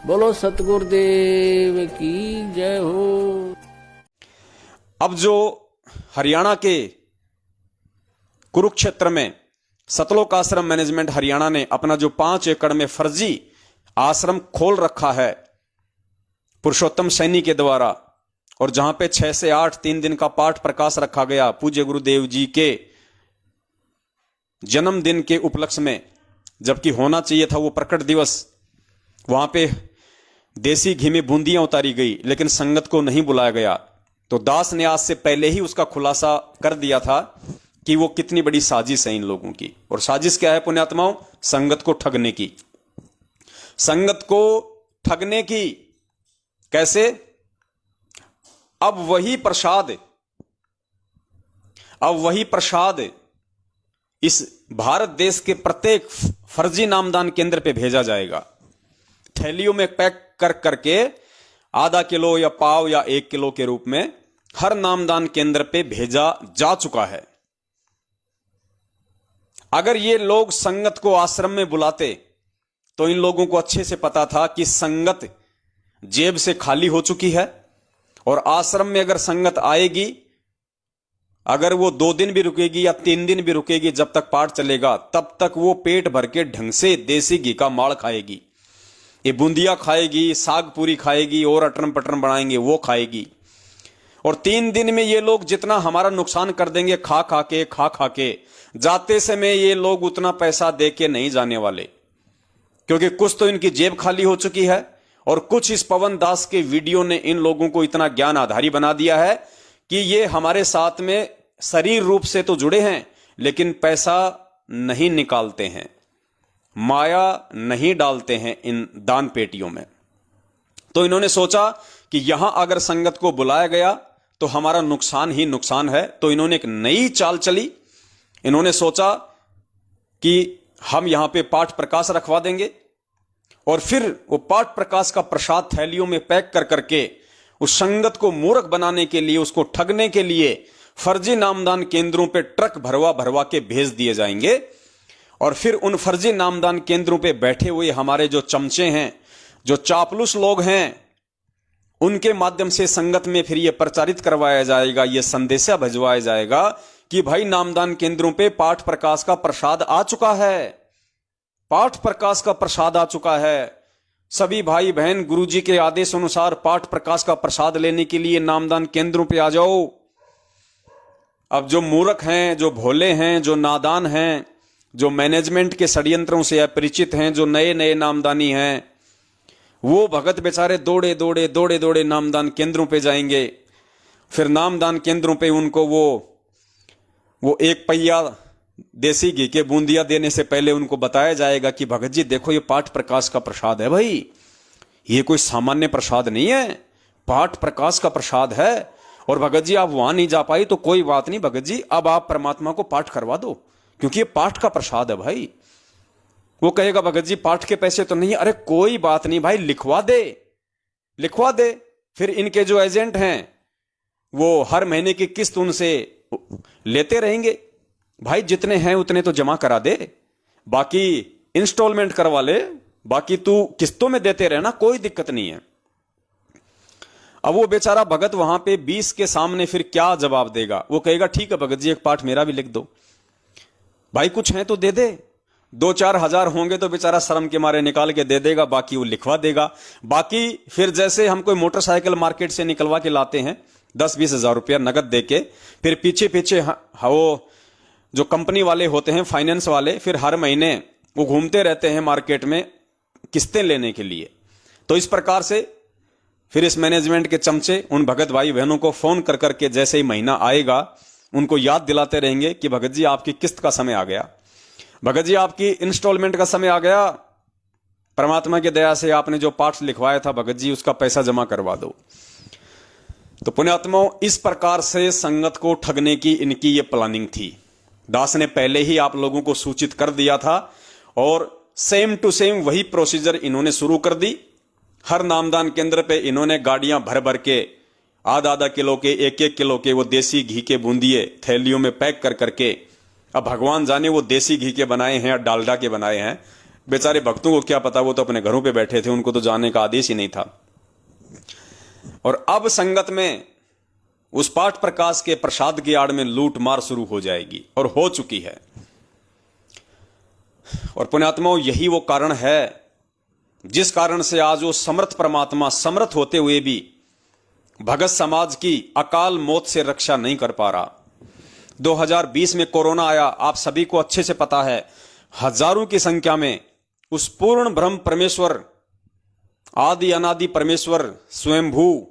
बोलो सतगुरुदेव की जय हो। अब जो हरियाणा के कुरुक्षेत्र में सतलोक आश्रम मैनेजमेंट हरियाणा ने अपना जो 5 एकड़ में फर्जी आश्रम खोल रखा है पुरुषोत्तम सैनी के द्वारा, और जहां पे 6 से 8 3 दिन का पाठ प्रकाश रखा गया पूज्य गुरुदेव जी के जन्मदिन के उपलक्ष्य में, जबकि होना चाहिए था वो प्रकट दिवस, वहां पे देसी घी में बूंदियां उतारी गई लेकिन संगत को नहीं बुलाया गया। तो दास ने आज से पहले ही उसका खुलासा कर दिया था कि वो कितनी बड़ी साजिश है इन लोगों की। और साजिश क्या है पुण्यात्माओं? संगत को ठगने की। संगत को ठगने की। कैसे? अब वही प्रसाद इस भारत देश के प्रत्येक फर्जी नामदान केंद्र पे भेजा जाएगा, थैलियों में पैक कर करके आधा किलो या पाव या 1 किलो के रूप में हर नामदान केंद्र पे भेजा जा चुका है। अगर ये लोग संगत को आश्रम में बुलाते तो इन लोगों को अच्छे से पता था कि संगत जेब से खाली हो चुकी है, और आश्रम में अगर संगत आएगी, अगर वो 2 दिन भी रुकेगी या 3 दिन भी रुकेगी, जब तक पाठ चलेगा तब तक वो पेट भर के ढंग से देसी घी का माड़ खाएगी, ये बूंदिया खाएगी, साग पूरी खाएगी, और अटरम पटरम बनाएंगे वो खाएगी। और 3 दिन में ये लोग जितना हमारा नुकसान कर देंगे खा खा के, जाते समय ये लोग उतना पैसा दे के नहीं जाने वाले, क्योंकि कुछ तो इनकी जेब खाली हो चुकी है, और कुछ इस पवन दास के वीडियो ने इन लोगों को इतना ज्ञान आधारी बना दिया है कि ये हमारे साथ में शरीर रूप से तो जुड़े हैं लेकिन पैसा नहीं निकालते हैं, माया नहीं डालते हैं इन दान पेटियों में। तो इन्होंने सोचा कि यहां अगर संगत को बुलाया गया तो हमारा नुकसान ही नुकसान है। तो इन्होंने एक नई चाल चली। इन्होंने सोचा कि हम यहां पे पाठ प्रकाश रखवा देंगे, और फिर वो पाठ प्रकाश का प्रसाद थैलियों में पैक कर करके उस संगत को मूर्ख बनाने के लिए, उसको ठगने के लिए फर्जी नामदान केंद्रों पे ट्रक भरवा भरवा के भेज दिए जाएंगे। और फिर उन फर्जी नामदान केंद्रों पे बैठे हुए हमारे जो चमचे हैं, जो चापलूस लोग हैं, उनके माध्यम से संगत में फिर यह प्रचारित करवाया जाएगा, यह संदेशा भिजवाया जाएगा कि भाई नामदान केंद्रों पे पाठ प्रकाश का प्रसाद आ चुका है, पाठ प्रकाश का प्रसाद आ चुका है। सभी भाई बहन गुरुजी के आदेश अनुसार पाठ प्रकाश का प्रसाद लेने के लिए नामदान केंद्रों पे आ जाओ। अब जो मूर्ख हैं, जो भोले हैं, जो नादान हैं, जो मैनेजमेंट के षड्यंत्रों से अपरिचित हैं, जो नए नए नामदानी हैं, वो भगत बेचारे दौड़े दौड़े नामदान केंद्रों पे जाएंगे। फिर नामदान केंद्रों पे उनको वो 1 पहिया देसी घी के बूंदिया देने से पहले उनको बताया जाएगा कि भगत जी देखो ये पाठ प्रकाश का प्रसाद है भाई, ये कोई सामान्य प्रसाद नहीं है, पाठ प्रकाश का प्रसाद है। और भगत जी आप वहां नहीं जा पाई तो कोई बात नहीं भगत जी, अब आप परमात्मा को पाठ करवा दो, क्योंकि ये पाठ का प्रसाद है भाई। वो कहेगा भगत जी पाठ के पैसे तो नहीं, अरे कोई बात नहीं भाई, लिखवा दे। फिर इनके जो एजेंट हैं वो हर महीने की किस्त उनसे लेते रहेंगे, भाई जितने हैं उतने तो जमा करा दे, बाकी इंस्टॉलमेंट करवा ले, बाकी तू किस्तों में देते रहना, कोई दिक्कत नहीं है। अब वो बेचारा भगत वहां पे 20 के सामने फिर क्या जवाब देगा? वो कहेगा ठीक है भगत जी एक पाठ मेरा भी लिख दो, भाई कुछ है तो दे दे। 2-4 हजार होंगे तो बेचारा शर्म के मारे निकाल के दे देगा, बाकी वो लिखवा देगा। बाकी फिर जैसे हम कोई मोटरसाइकिल मार्केट से निकलवा के लाते हैं 10-20 हजार रुपया नगद देके, फिर पीछे वो जो कंपनी वाले होते हैं फाइनेंस वाले, फिर हर महीने वो घूमते रहते हैं मार्केट में किस्तें लेने के लिए। तो इस प्रकार से फिर इस मैनेजमेंट के चमचे उन भगत भाई बहनों को फोन कर करके जैसे ही महीना आएगा उनको याद दिलाते रहेंगे कि भगत जी आपकी किस्त का समय आ गया, भगत जी आपकी इंस्टॉलमेंट का समय आ गया, परमात्मा की दया से आपने जो पाठ लिखवाया था भगत जी उसका पैसा जमा करवा दो। तो पुण्यात्माओं इस प्रकार से संगत को ठगने की इनकी ये प्लानिंग थी। दास ने पहले ही आप लोगों को सूचित कर दिया था, और सेम टू सेम वही प्रोसीजर इन्होंने शुरू कर दी। हर नामदान केंद्र पे इन्होंने गाड़ियां भर भर के आधा किलो के 1-1 किलो के वो देसी घी के बूंदिए थैलियों में पैक कर करके, अब भगवान जाने वो देसी घी के बनाए हैं या डालडा के बनाए हैं, बेचारे भक्तों को क्या पता, वो तो अपने घरों पे बैठे थे, उनको तो जाने का आदेश ही नहीं था। और अब संगत में उस पाठ प्रकाश के प्रसाद की आड़ में लूट मार शुरू हो जाएगी, और हो चुकी है। और पुण्यात्माओं, यही वो कारण है जिस कारण से आज वो समर्थ परमात्मा समर्थ होते हुए भी भगत समाज की अकाल मौत से रक्षा नहीं कर पा रहा। 2020 में कोरोना आया, आप सभी को अच्छे से पता है। हजारों की संख्या में उस पूर्ण ब्रह्म परमेश्वर, आदि अनादि परमेश्वर स्वयंभू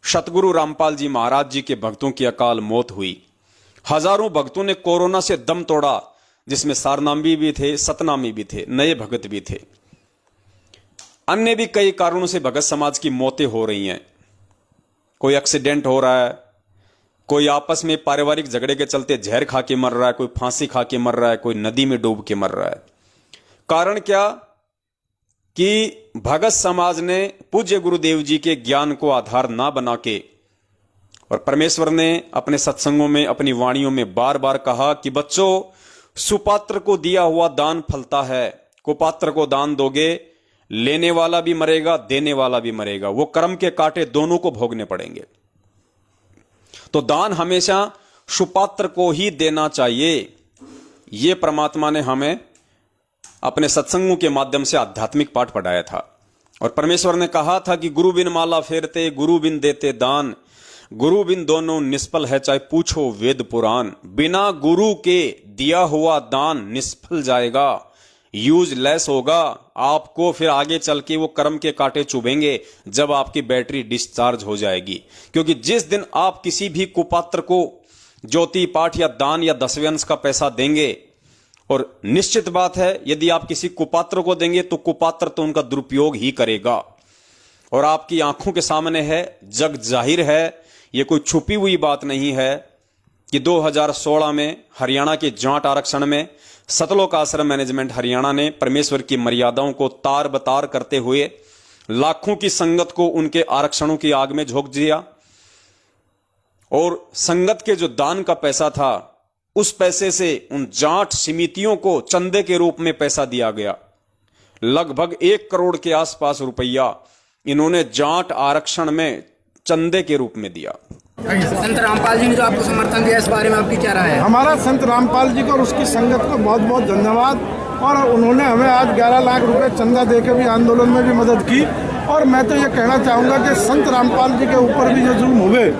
सतगुरु रामपाल जी महाराज जी के भक्तों की अकाल मौत हुई। हजारों भक्तों ने कोरोना से दम तोड़ा, जिसमें सारनामी भी थे, सतनामी भी थे, नए भगत भी थे। अन्य भी कई कारणों से भगत समाज की मौतें हो रही हैं। कोई एक्सीडेंट हो रहा है, कोई आपस में पारिवारिक झगड़े के चलते जहर खा के मर रहा है, कोई फांसी खा के मर रहा है, कोई नदी में डूब के मर रहा है। कारण क्या कि भगत समाज ने पूज्य गुरुदेव जी के ज्ञान को आधार ना बना के, और परमेश्वर ने अपने सत्संगों में, अपनी वाणियों में बार बार कहा कि बच्चों, सुपात्र को दिया हुआ दान फलता है, कुपात्र को दान दोगे, लेने वाला भी मरेगा, देने वाला भी मरेगा, वो कर्म के कांटे दोनों को भोगने पड़ेंगे। तो दान हमेशा सुपात्र को ही देना चाहिए। ये परमात्मा ने हमें अपने सत्संगों के माध्यम से आध्यात्मिक पाठ पढ़ाया था। और परमेश्वर ने कहा था कि गुरु बिन माला फेरते, गुरु बिन देते दान, गुरु बिन दोनों निष्फल है, चाहे पूछो वेद पुराण। बिना गुरु के दिया हुआ दान निष्फल जाएगा, यूजलेस होगा। आपको फिर आगे चल के वो कर्म के कांटे चुभेंगे जब आपकी बैटरी डिस्चार्ज हो जाएगी। क्योंकि जिस दिन आप किसी भी कुपात्र को ज्योति पाठ या दान या दसवें अंश का पैसा देंगे, और निश्चित बात है यदि आप किसी कुपात्र को देंगे तो कुपात्र तो उनका दुरुपयोग ही करेगा। और आपकी आंखों के सामने है, जग जाहिर है, यह कोई छुपी हुई बात नहीं है कि 2016 में हरियाणा के जाट आरक्षण में सतलोक आश्रम मैनेजमेंट हरियाणा ने परमेश्वर की मर्यादाओं को तार बतार करते हुए लाखों की संगत को उनके आरक्षणों की आग में झोंक दिया। और संगत के जो दान का पैसा था, उस पैसे से उन जाट समितियों को चंदे के रूप में पैसा दिया गया। लगभग 1 करोड़ के आसपास रुपया इन्होंने जाट आरक्षण में चंदे के रूप में दिया। संत रामपाल जी ने जो आपको समर्थन दिया, इस बारे में आपकी क्या राय है? हमारा संत रामपाल जी को और उसकी संगत को बहुत बहुत धन्यवाद। और उन्होंने हमें आज 11 लाख रुपए चंदा देकर भी आंदोलन में भी मदद की। और मैं तो ये कहना चाहूँगा कि संत रामपाल जी के ऊपर भी जो जुल्म हुए,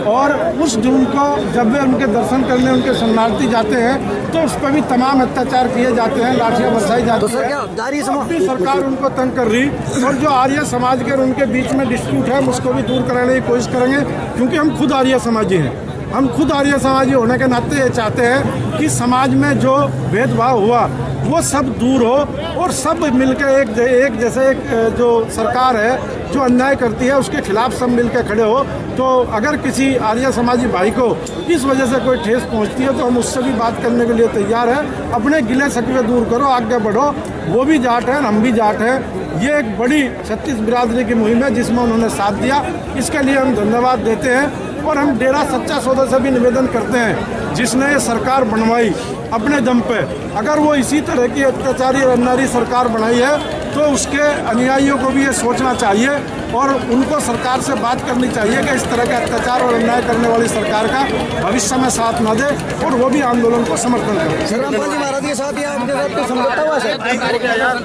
और उस जुल्म को जब वे उनके दर्शन करने उनके शरणार्थी जाते हैं तो उस पर भी तमाम अत्याचार किए जाते हैं, लाठियाँ बरसाई जाती है। सरकार उनको तंग कर रही, और जो आर्य समाज के और उनके बीच में डिस्प्यूट है उसको भी दूर कराने की कोशिश करेंगे। क्योंकि हम खुद आर्य समाजी हैं, हम खुद आर्य समाजी होने के नाते ये चाहते हैं कि समाज में जो भेदभाव हुआ वो सब दूर हो, और सब मिलकर एक जैसे एक जो सरकार है जो अन्याय करती है उसके खिलाफ सब मिलकर खड़े हो। तो अगर किसी आर्य समाजी भाई को इस वजह से कोई ठेस पहुंचती है तो हम उससे भी बात करने के लिए तैयार हैं। अपने गिले शिकवे दूर करो, आगे बढ़ो। वो भी जाट हैं, हम भी जाट हैं। ये एक बड़ी 36 बिरादरी की मुहिम है जिसमें उन्होंने साथ दिया, इसके लिए हम धन्यवाद देते हैं। और हम डेरा सच्चा सौदा से भी निवेदन करते हैं, जिसने ये सरकार बनवाई अपने दम पे, अगर वो इसी तरह की अत्याचारी और अन्यायी सरकार बनाई है तो उसके अनुयायियों को भी ये सोचना चाहिए और उनको सरकार से बात करनी चाहिए कि इस तरह के अत्याचार और अन्याय करने वाली सरकार का भविष्य में साथ न दे, और वो भी आंदोलन को समर्थन करें। रामपाल जी महाराज के साथ या आपके साथ समझौता हुआ है?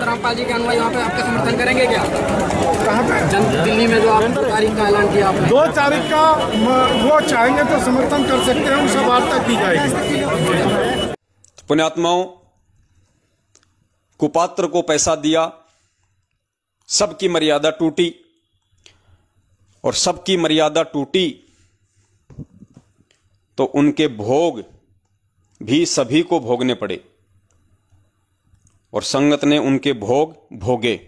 रामपाल जी के अनुयायी वहाँ पे आपका समर्थन करेंगे क्या? कहाँ पे? दिल्ली में जो आप 2 तारीख का ऐलान किया आपने। 2 तारीख का वो चाहेंगे तो समर्थन कर सकते हैं, उनसे वार्ता की जाएगी। पुण्यात्माओं, कुपात्र को पैसा दिया, सबकी मर्यादा टूटी, और सबकी मर्यादा टूटी तो उनके भोग भी सभी को भोगने पड़े, और संगत ने उनके भोग भोगे।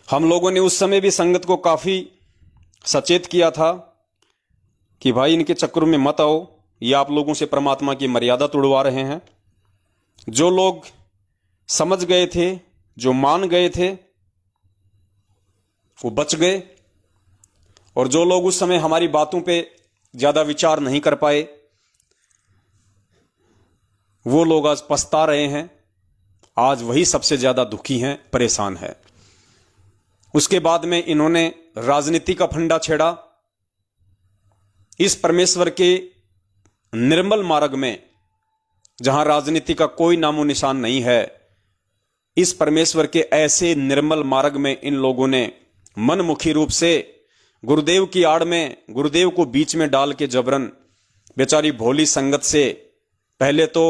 हम लोगों ने उस समय भी संगत को काफी सचेत किया था कि भाई इनके चक्रों में मत आओ, ये आप लोगों से परमात्मा की मर्यादा तोड़वा रहे हैं। जो लोग समझ गए थे, जो मान गए थे, वो बच गए, और जो लोग उस समय हमारी बातों पे ज्यादा विचार नहीं कर पाए, वो लोग आज पछता रहे हैं। आज वही सबसे ज्यादा दुखी हैं, परेशान है। उसके बाद में इन्होंने राजनीति का फंडा छेड़ा। इस परमेश्वर के निर्मल मार्ग में, जहां राजनीति का कोई नामो निशान नहीं है, इस परमेश्वर के ऐसे निर्मल मार्ग में इन लोगों ने मनमुखी रूप से गुरुदेव की आड़ में, गुरुदेव को बीच में डाल के जबरन बेचारी भोली संगत से पहले तो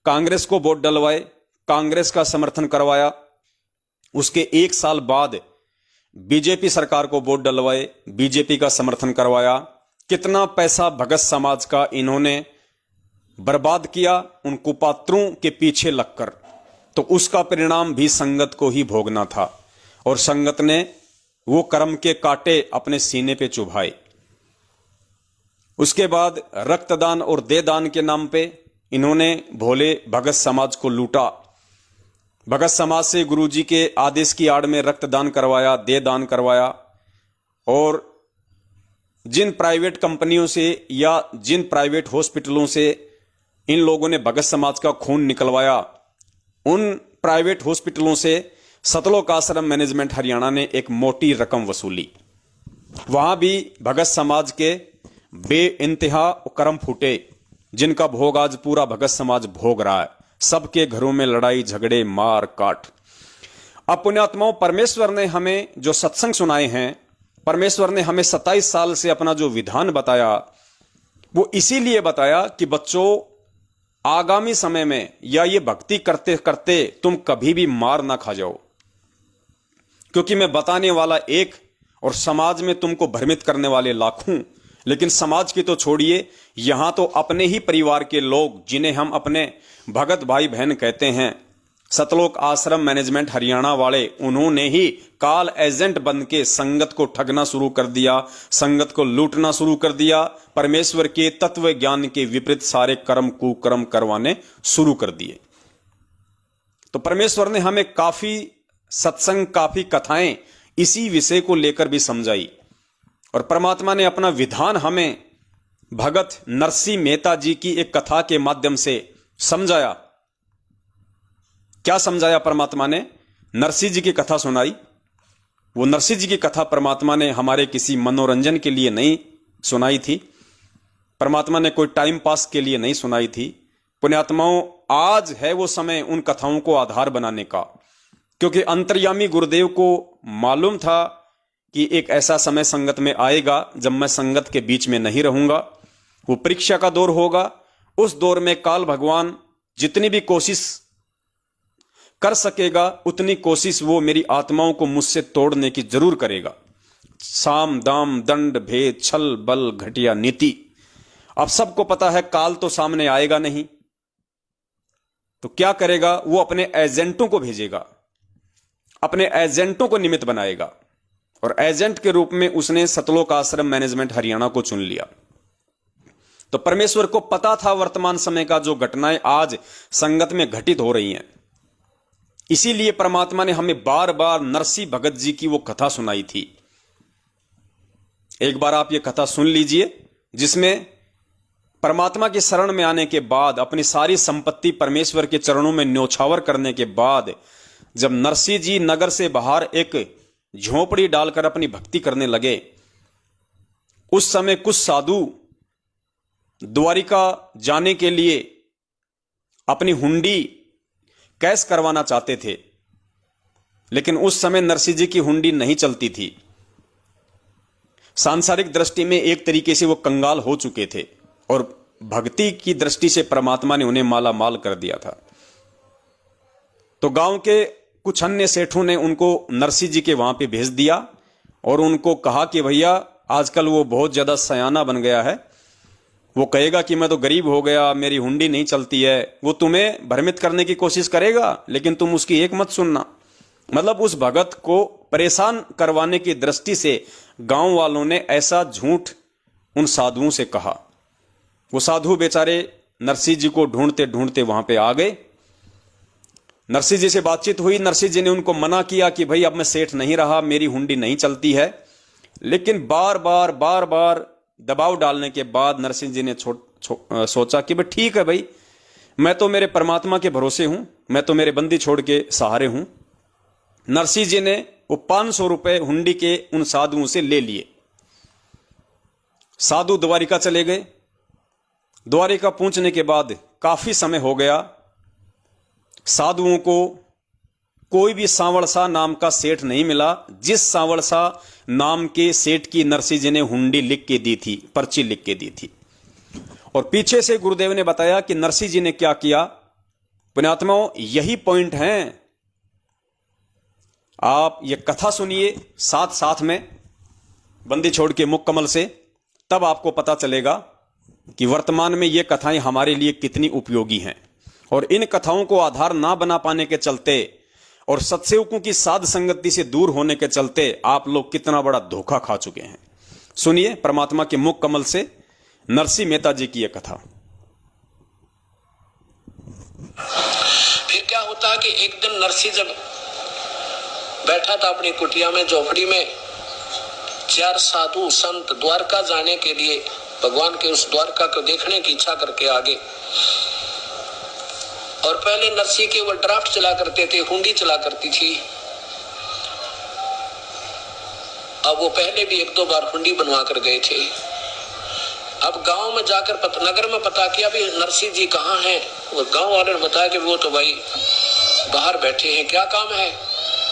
कांग्रेस को वोट डलवाए, कांग्रेस का समर्थन करवाया। उसके 1 साल बाद बीजेपी सरकार को वोट डलवाए, बीजेपी का समर्थन करवाया। कितना पैसा भगत समाज का इन्होंने बर्बाद किया उन कुपात्रों के पीछे लगकर। तो उसका परिणाम भी संगत को ही भोगना था, और संगत ने वो कर्म के कांटे अपने सीने पे चुभाए। उसके बाद रक्तदान और देदान के नाम पे इन्होंने भोले भगत समाज को लूटा। भगत समाज से गुरुजी के आदेश की आड़ में रक्तदान करवाया, देदान करवाया, और जिन प्राइवेट कंपनियों से या जिन प्राइवेट हॉस्पिटलों से इन लोगों ने भगत समाज का खून निकलवाया, उन प्राइवेट हॉस्पिटलों से सतलोक आश्रम मैनेजमेंट हरियाणा ने एक मोटी रकम वसूली। वहां भी भगत समाज के बेइंतहा कर्म फूटे, जिनका भोग आज पूरा भगत समाज भोग रहा है। सबके घरों में लड़ाई झगड़े मार काट। अब पुण्यात्माओं, परमेश्वर ने हमें जो सत्संग सुनाए हैं, परमेश्वर ने हमें 27 साल से अपना जो विधान बताया, वो इसीलिए बताया कि बच्चों, आगामी समय में या ये भक्ति करते करते तुम कभी भी मार ना खा जाओ। क्योंकि मैं बताने वाला एक और समाज में तुमको भ्रमित करने वाले लाखों। लेकिन समाज की तो छोड़िए, यहां तो अपने ही परिवार के लोग, जिन्हें हम अपने भगत भाई बहन कहते हैं, सतलोक आश्रम मैनेजमेंट हरियाणा वाले, उन्होंने ही काल एजेंट बन के संगत को ठगना शुरू कर दिया, संगत को लूटना शुरू कर दिया, परमेश्वर के तत्व ज्ञान के विपरीत सारे कर्म कुकर्म करवाने शुरू कर दिए। तो परमेश्वर ने हमें काफी सत्संग, काफी कथाएं इसी विषय को लेकर भी समझाई, और परमात्मा ने अपना विधान हमें भगत नरसिंह मेहता जी की एक कथा के माध्यम से समझाया। क्या समझाया परमात्मा ने? नरसिंह जी की कथा सुनाई। वो नरसिंह जी की कथा परमात्मा ने हमारे किसी मनोरंजन के लिए नहीं सुनाई थी, परमात्मा ने कोई टाइम पास के लिए नहीं सुनाई थी। पुण्यात्माओं, आज है वो समय उन कथाओं को आधार बनाने का, क्योंकि अंतर्यामी गुरुदेव को मालूम था कि एक ऐसा समय संगत में आएगा जब मैं संगत के बीच में नहीं रहूंगा। वो परीक्षा का दौर होगा। उस दौर में काल भगवान जितनी भी कोशिश कर सकेगा, उतनी कोशिश वो मेरी आत्माओं को मुझसे तोड़ने की जरूर करेगा। साम दाम दंड भेद छल बल घटिया नीति। अब सबको पता है काल तो सामने आएगा नहीं, तो क्या करेगा? वो अपने एजेंटों को भेजेगा, अपने एजेंटों को निमित्त बनाएगा, और एजेंट के रूप में उसने सतलोक आश्रम मैनेजमेंट हरियाणा को चुन लिया। तो परमेश्वर को पता था वर्तमान समय का जो घटनाएं आज संगत में घटित हो रही हैं। इसीलिए परमात्मा ने हमें बार बार नरसिंह भगत जी की वो कथा सुनाई थी। एक बार आप ये कथा सुन लीजिए, जिसमें परमात्मा की शरण में आने के बाद, अपनी सारी संपत्ति परमेश्वर के चरणों में न्योछावर करने के बाद, जब नरसिंह जी नगर से बाहर एक झोपड़ी डालकर अपनी भक्ति करने लगे, उस समय कुछ साधु द्वारिका जाने के लिए अपनी हुंडी कैश करवाना चाहते थे, लेकिन उस समय नरसिंह जी की हुंडी नहीं चलती थी। सांसारिक दृष्टि में एक तरीके से वो कंगाल हो चुके थे, और भक्ति की दृष्टि से परमात्मा ने उन्हें माला माल कर दिया था। तो गांव के कुछ अन्य सेठों ने उनको नरसिंह जी के वहां पे भेज दिया, और उनको कहा कि भैया, आजकल वो बहुत ज्यादा सयाना बन गया है, वो कहेगा कि मैं तो गरीब हो गया, मेरी हुंडी नहीं चलती है। वो तुम्हें भ्रमित करने की कोशिश करेगा, लेकिन तुम उसकी एक मत सुनना। मतलब उस भगत को परेशान करवाने की दृष्टि से गांव वालों ने ऐसा झूठ उन साधुओं से कहा। वो साधु बेचारे नरसिंह जी को ढूंढते ढूंढते वहां पे आ गए। नरसिंह जी से बातचीत हुई। नरसिंह जी ने उनको मना किया कि भाई अब मैं सेठ नहीं रहा, मेरी हुंडी नहीं चलती है। लेकिन बार बार दबाव डालने के बाद नरसिंह जी ने सोचा कि भाई ठीक है भाई, मैं तो मेरे परमात्मा के भरोसे हूं, मैं तो मेरे बंदी छोड़ के सहारे हूं। नरसिंह जी ने वो 500 रुपए हुंडी के उन साधुओं से ले लिए। साधु द्वारिका चले गए। द्वारिका पहुंचने के बाद काफी समय हो गया। साधुओं को कोई भी सांवल सा नाम का सेठ नहीं मिला, जिस सांवल सा नाम के सेठ की नरसिंह जी ने हुंडी लिख के दी थी, पर्ची लिख के दी थी। और पीछे से गुरुदेव ने बताया कि नरसिंह जी ने क्या किया। पुण्यात्माओं, यही पॉइंट है। आप ये कथा सुनिए साथ साथ में बंदी छोड़ के मुख कमल से, तब आपको पता चलेगा कि वर्तमान में ये कथाएं हमारे लिए कितनी उपयोगी हैं। और इन कथाओं को आधार ना बना पाने के चलते और सत्सेवकों की साध संगति से दूर होने के चलते आप लोग कितना बड़ा धोखा खा चुके हैं। सुनिए परमात्मा के मुख कमल से नरसिंह मेहता जी की यह कथा। फिर क्या होता कि एक दिन नरसिंह जब बैठा था अपनी कुटिया में, झोपड़ी में, 4 साधु संत द्वारका जाने के लिए भगवान के उस द्वारका को देखने की इच्छा करके आगे। और पहले नरसिंह के वो ड्राफ्ट चला करते थे, हुंडी चला करती थी। अब वो पहले भी 1-2 बार हुंडी बनवा कर गए थे। अब गांव में जाकर नगर में पता किया भी नरसिंह जी कहाँ हैं। वो गांव वाले ने बताया कि वो तो भाई बाहर बैठे हैं। क्या काम है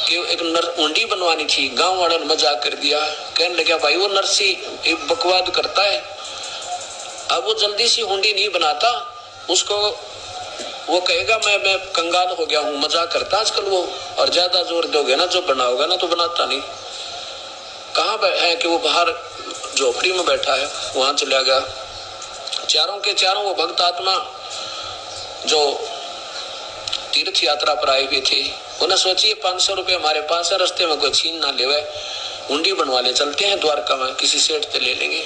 कि एक हुंडी बनवानी थी। गांव वालों ने मजाक कर दिया, कहने लगा भाई वो नरसिंह एक बकवाद करता है, अब वो जल्दी सी हुंडी नहीं बनाता, उसको वो कहेगा मैं कंगाल हो गया हूँ, मजाक करता आजकल वो। और ज्यादा जोर दोगे ना जो बनाओगे ना तो बनाता नहीं। कहाँ है कि वो बाहर झोपड़ी में बैठा है, वहां चला गया। चारों के चारों वो भक्त आत्मा जो तीर्थ यात्रा पर आए हुए थे, उन्हें सोचिए 500 रुपए हमारे पास है, रास्ते में कोई छीन ना लेवे, हुंडी बनवा ले, चलते हैं द्वारका में, किसी सेठ से ले लेंगे।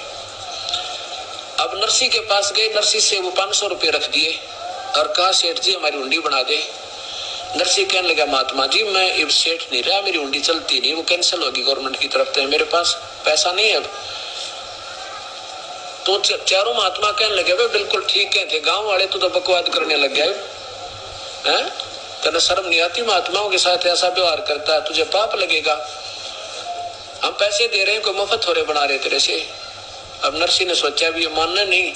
अब नरसिंह के पास गए, नरसिंह से वो 500 रुपए रख दिए और कहा सेठ जी हमारी हुंडी बना दे। नरसिंह कहने लगा महात्मा जी मैं अब सेठ नहीं रहा, मेरी हुंडी चलती नहीं, वो कैंसिल होगी गवर्नमेंट की तरफ से, मेरे पास पैसा नहीं है अब। तो चारों महात्मा कहने लगे भाई बिल्कुल ठीक कहते, गांव वाले तो बकवाद करने लग गए हैं, तेरे शर्म नहीं आती महात्माओं के साथ ऐसा व्यवहार करता है, तुझे पाप लगेगा। हम पैसे दे रहे हैं, कोई मुफ्त हो रहे बना रहे तेरे से। अब नरसिंह ने सोचा भी ये मानना नहीं,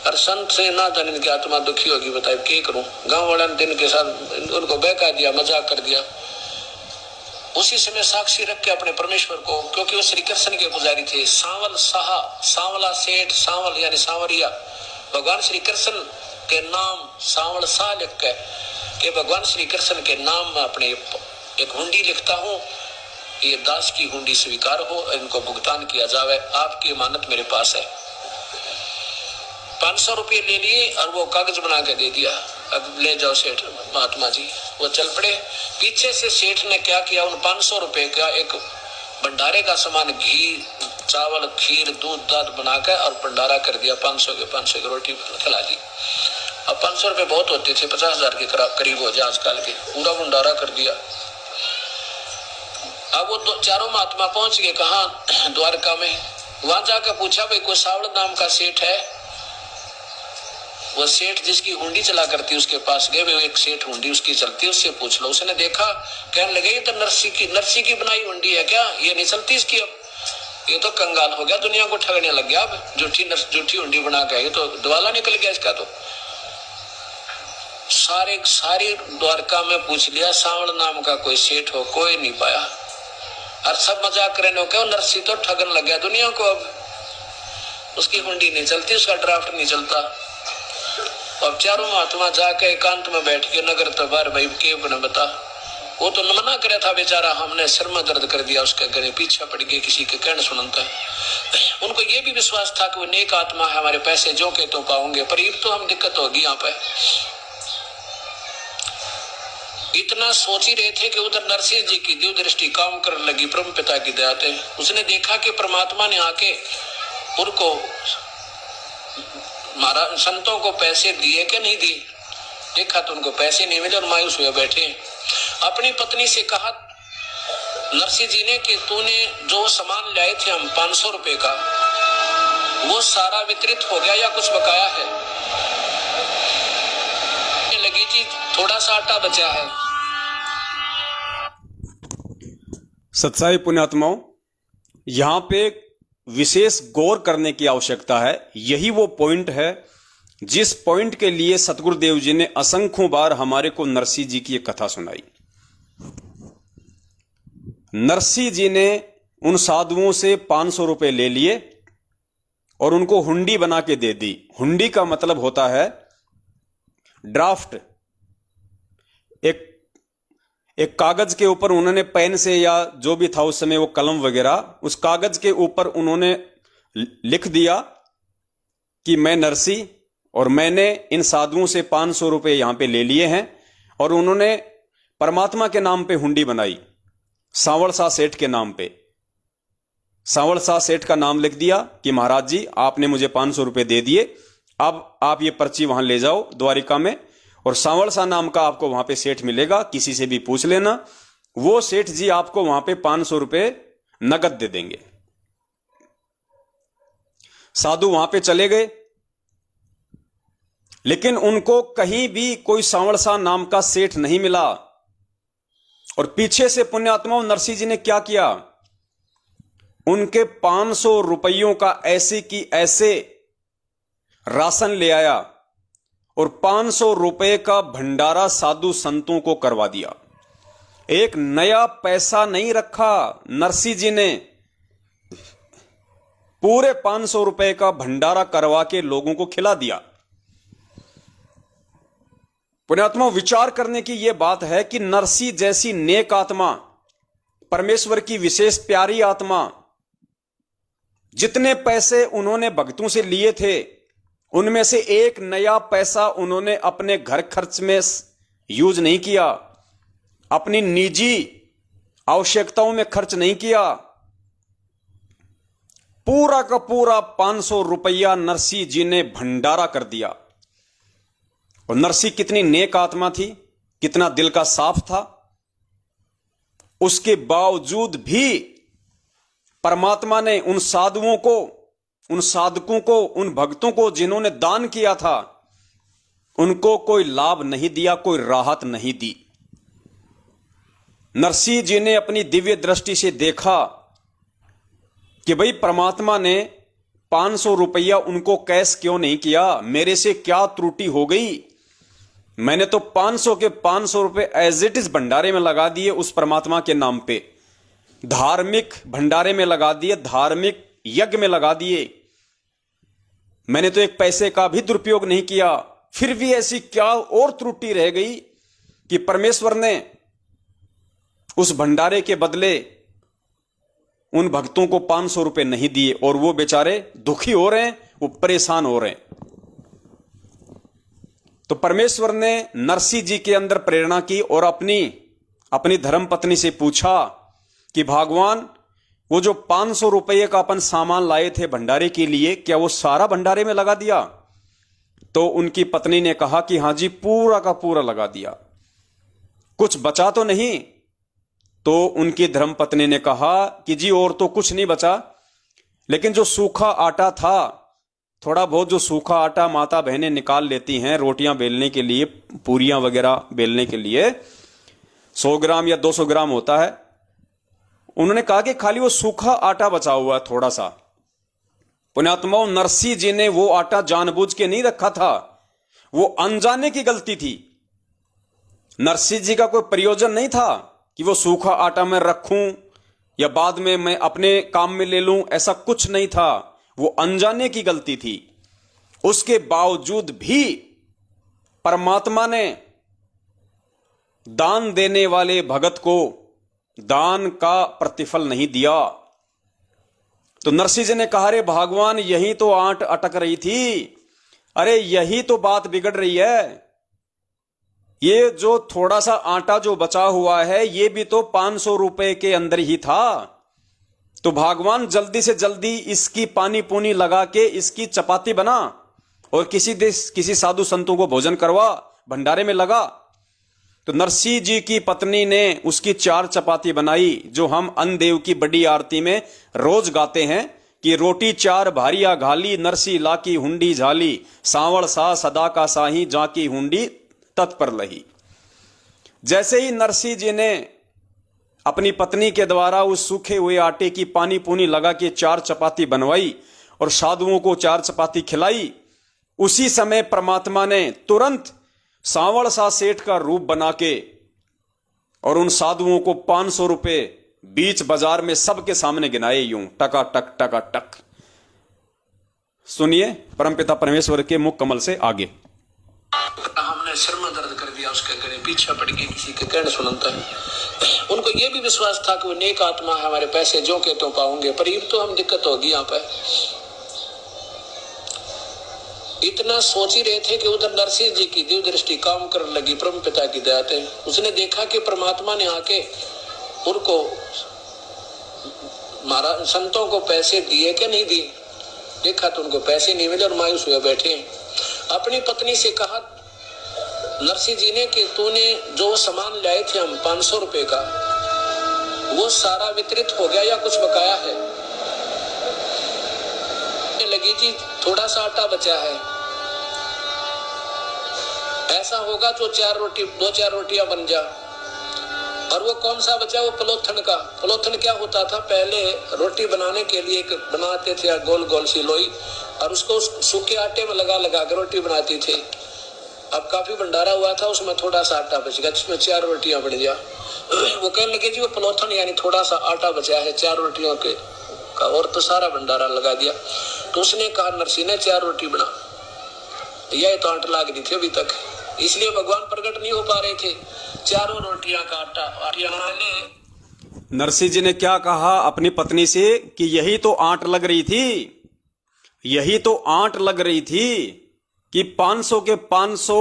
और संत से ना जाने इनकी आत्मा दुखी होगी, बताए क्या करूं। गांव वाले ने दिन के साथ उनको बहका दिया, मजाक कर दिया। उसी समय साक्षी रख के अपने परमेश्वर को, क्योंकि वो श्री कृष्ण के पुजारी थे, सांवल साहा, सांवला सेठ, सांवल यानी सांवरिया, भगवान श्री कृष्ण के नाम सांवल शाह लिख के कि भगवान श्री कृष्ण के नाम में अपने एक हुंडी लिखता हूँ, ये दास की हुंडी स्वीकार हो, इनको भुगतान किया जावे, आपकी अमानत मेरे पास है। 500 रुपये ले लिए और वो कागज बना के दे दिया, अब ले जाओ सेठ महात्मा जी। वो चल पड़े। पीछे से सेठ ने क्या किया, उन 500 रुपए का एक भंडारे का सामान, घी, चावल, खीर, दूध, दाद बनाकर और भंडारा कर दिया। 500 की रोटी खिला दी। अब 500 रुपए बहुत होते थे, 50,000 के करीब हो जाए आजकल के, पूरा भंडारा कर दिया। अब वो चारों महात्मा पहुंच गए कहाँ, द्वारका में। वहां जाकर पूछा भाई कोई सावड़ नाम का सेठ है। वो सेठ जिसकी हुंडी चला करती उसके पास गए, वो एक सेठ हुंडी उसकी चलती, उससे पूछ लो। उसने देखा, कहने लगे ये तो नरसिंह की बनाई हुंडी है क्या, ये नहीं चलती इसकी, अब ये तो कंगाल हो गया, दुनिया को ठगने लग गया, अब झूठी हुंडी बना के, ये तो दिवाला निकल गया इसका। तो सारी द्वारका में पूछ लिया, सांवल नाम का कोई सेठ हो, कोई नहीं पाया। और सब मजाक करने को, नरसिंह तो ठगन लग गया दुनिया को, अब उसकी हुंडी नहीं चलती, उसका ड्राफ्ट नहीं चलता। अब चारों महात्मा जाके एकांत में बैठ के नगर तो बार भाई के बना बता, वो तो मना करे था बेचारा, हमने सिर में दर्द कर दिया उसके, गले पीछे पड़ गए, किसी के कहने सुनता है। उनको ये भी विश्वास था कि वो नेक आत्मा है, हमारे पैसे जो के तो पाओगे, पर ये तो हम दिक्कत होगी यहाँ पे। इतना सोच ही रहे थे कि उधर नरसिंह जी की दिव्य दृष्टि काम करने लगी, ब्रह्म पिता की दया से। उसने देखा कि परमात्मा ने आके उनको महाराज संतों को पैसे दिए कि नहीं दिए, देखा तो उनको पैसे नहीं मिले और मायूस हुए बैठे। अपनी पत्नी से कहा नरसिंह जी ने कि तूने जो सामान लाए थे हम 500 रुपए का, वो सारा वितरित हो गया या कुछ बकाया है? लगी जी, थोड़ा सा आटा बचा है। सत्साई पुण्यात्माओं, यहां पे विशेष गौर करने की आवश्यकता है। यही वो पॉइंट है जिस पॉइंट के लिए सतगुरुदेव जी ने असंख्यों बार हमारे को नरसिंह जी की एक कथा सुनाई। नरसिंह जी ने उन साधुओं से 500 रुपए ले लिए और उनको हुंडी बना के दे दी। हुंडी का मतलब होता है ड्राफ्ट। एक कागज के ऊपर उन्होंने पेन से या जो भी था उस समय वो कलम वगैरह, उस कागज के ऊपर उन्होंने लिख दिया कि मैं नरसिंह और मैंने इन साधुओं से 500 रुपए यहां पे ले लिए हैं, और उन्होंने परमात्मा के नाम पे हुंडी बनाई, सांवल शाह सेठ के नाम पे। सांवल शाह सेठ का नाम लिख दिया कि महाराज जी आपने मुझे 500 रुपए दे दिए, अब आप ये पर्ची वहां ले जाओ द्वारिका में, और सांवल शाह नाम का आपको वहां पे सेठ मिलेगा, किसी से भी पूछ लेना, वो सेठ जी आपको वहां पे 500 रुपए नगद दे देंगे। साधु वहां पे चले गए, लेकिन उनको कहीं भी कोई सांवल शाह नाम का सेठ नहीं मिला। और पीछे से पुण्यात्माओं नरसिंह जी ने क्या किया, उनके 500 रुपयों का ऐसे की ऐसे राशन ले आया और 500 रुपए का भंडारा साधु संतों को करवा दिया। एक नया पैसा नहीं रखा नरसिंह जी ने, पूरे 500 रुपए का भंडारा करवा के लोगों को खिला दिया। पुण्यात्मा, विचार करने की यह बात है कि नरसिंह जैसी नेक आत्मा, परमेश्वर की विशेष प्यारी आत्मा, जितने पैसे उन्होंने भक्तों से लिए थे उनमें से एक नया पैसा उन्होंने अपने घर खर्च में यूज नहीं किया, अपनी निजी आवश्यकताओं में खर्च नहीं किया। पूरा का पूरा 500 रुपया नरसिंह जी ने भंडारा कर दिया। और नरसिंह कितनी नेक आत्मा थी, कितना दिल का साफ था, उसके बावजूद भी परमात्मा ने उन साधुओं को, उन साधकों को, उन भक्तों को जिन्होंने दान किया था, उनको कोई लाभ नहीं दिया, कोई राहत नहीं दी। नरसिंह जी ने अपनी दिव्य दृष्टि से देखा कि भाई परमात्मा ने 500 रुपया उनको कैश क्यों नहीं किया, मेरे से क्या त्रुटि हो गई। मैंने तो 500 के 500 रुपए एज इट इज भंडारे में लगा दिए, उस परमात्मा के नाम पे धार्मिक भंडारे में लगा दिए, धार्मिक यज्ञ में लगा दिए। मैंने तो एक पैसे का भी दुरुपयोग नहीं किया, फिर भी ऐसी क्या और त्रुटि रह गई कि परमेश्वर ने उस भंडारे के बदले उन भक्तों को 500 रुपए नहीं दिए, और वो बेचारे दुखी हो रहे हैं, वो परेशान हो रहे हैं। तो परमेश्वर ने नरसिंह जी के अंदर प्रेरणा की और अपनी धर्मपत्नी से पूछा कि भगवान, वो जो 500 रुपये का अपन सामान लाए थे भंडारे के लिए, क्या वो सारा भंडारे में लगा दिया? तो उनकी पत्नी ने कहा कि हां जी, पूरा का पूरा लगा दिया, कुछ बचा तो नहीं। तो उनकी धर्मपत्नी ने कहा कि जी और तो कुछ नहीं बचा, लेकिन जो सूखा आटा था, थोड़ा बहुत जो सूखा आटा माता बहनें निकाल लेती हैं रोटियां बेलने के लिए, पूरियां वगैरह बेलने के लिए, 100 ग्राम या 200 ग्राम होता है। उन्होंने कहा कि खाली वो सूखा आटा बचा हुआ है थोड़ा सा। पुण्यात्माओं, नरसिंह जी ने वो आटा जानबूझ के नहीं रखा था, वो अनजाने की गलती थी। नरसिंह जी का कोई प्रयोजन नहीं था कि वो सूखा आटा मैं रखूं या बाद में मैं अपने काम में ले लूं, ऐसा कुछ नहीं था, वो अनजाने की गलती थी। उसके बावजूद भी परमात्मा ने दान देने वाले भगत को दान का प्रतिफल नहीं दिया। तो नरसिंह जी ने कहा, रे भगवान, यही तो आंट अटक रही थी, अरे यही तो बात बिगड़ रही है। ये जो थोड़ा सा आटा जो बचा हुआ है, ये भी तो 500 रुपए के अंदर ही था। तो भगवान, जल्दी से जल्दी इसकी पानी पूनी लगा के इसकी चपाती बना और किसी साधु संतों को भोजन करवा, भंडारे में लगा। तो नरसिंह जी की पत्नी ने उसकी 4 चपाती बनाई, जो हम अन्नदेव की बड़ी आरती में रोज गाते हैं कि रोटी चार भारिया घाली, नरसी लाकी हुंडी झाली, सांवड़ सा सदा का साही, जाकी हुंडी तत्पर लही। जैसे ही नरसी जी ने अपनी पत्नी के द्वारा उस सूखे हुए आटे की पानी पूनी लगा के 4 चपाती बनवाई और साधुओं को 4 चपाती खिलाई, उसी समय परमात्मा ने तुरंत सांवड़ सा सेठ का रूप बना के और उन साधुओं को 500 रुपए बीच बाजार में सबके सामने गिनाए, यूं टका टक टका टक। सुनिए परमपिता परमेश्वर के मुख कमल से आगे। हमने सिर में दर्द कर दिया, उसके गले पीछे पड़ गई, किसी के कहने सुनता है। उनको यह भी विश्वास था कि वो नेक आत्मा है, हमारे पैसे जो के तो पाऊंगे, पर ये तो हम दिक्कत होगी यहाँ पे। इतना सोच ही रहे थे कि उधर नरसिंह जी की दिव्य दृष्टि काम करने लगी परम पिता की दया से। उसने देखा कि परमात्मा ने आके उनको महाराज संतों को पैसे दिए कि नहीं दिए। देखा तो उनको पैसे नहीं मिले और मायूस हुए बैठे। अपनी पत्नी से कहा नरसिंह जी ने कि तूने जो सामान लाए थे हम 500 रुपए का, वो सारा वितरित हो गया या कुछ बकाया है? लगी जी थोड़ा सा आटा बचा है। ऐसा होगा तो 2-4 रोटियां बन जा। और वो कौन सा बचा? वो पलोथन का। पलोथन क्या होता था? पहले रोटी बनाने के लिए एक बनाते थे गोल गोल सी लोई, और उसको सूखे आटे में लगा लगा कर रोटी बनाती थी। अब काफी भंडारा हुआ था, उसमें थोड़ा सा आटा बच गया, जिसमें 4 रोटियां बन जा। वो कहने लगे जी वो पलोथन यानी थोड़ा सा आटा बचा है 4 रोटियों के का, और तो सारा भंडारा लगा दिया। तो उसने कहा नरसिंह ने 4 रोटी बना। यह तो आटा लाग रही थी अभी तक, इसलिए भगवान प्रकट नहीं हो पा रहे थे। 4 रोटियां का आटा नरसिंह जी ने क्या कहा अपनी पत्नी से कि यही तो आंट लग रही थी, यही तो आंट लग रही थी कि 500 के 500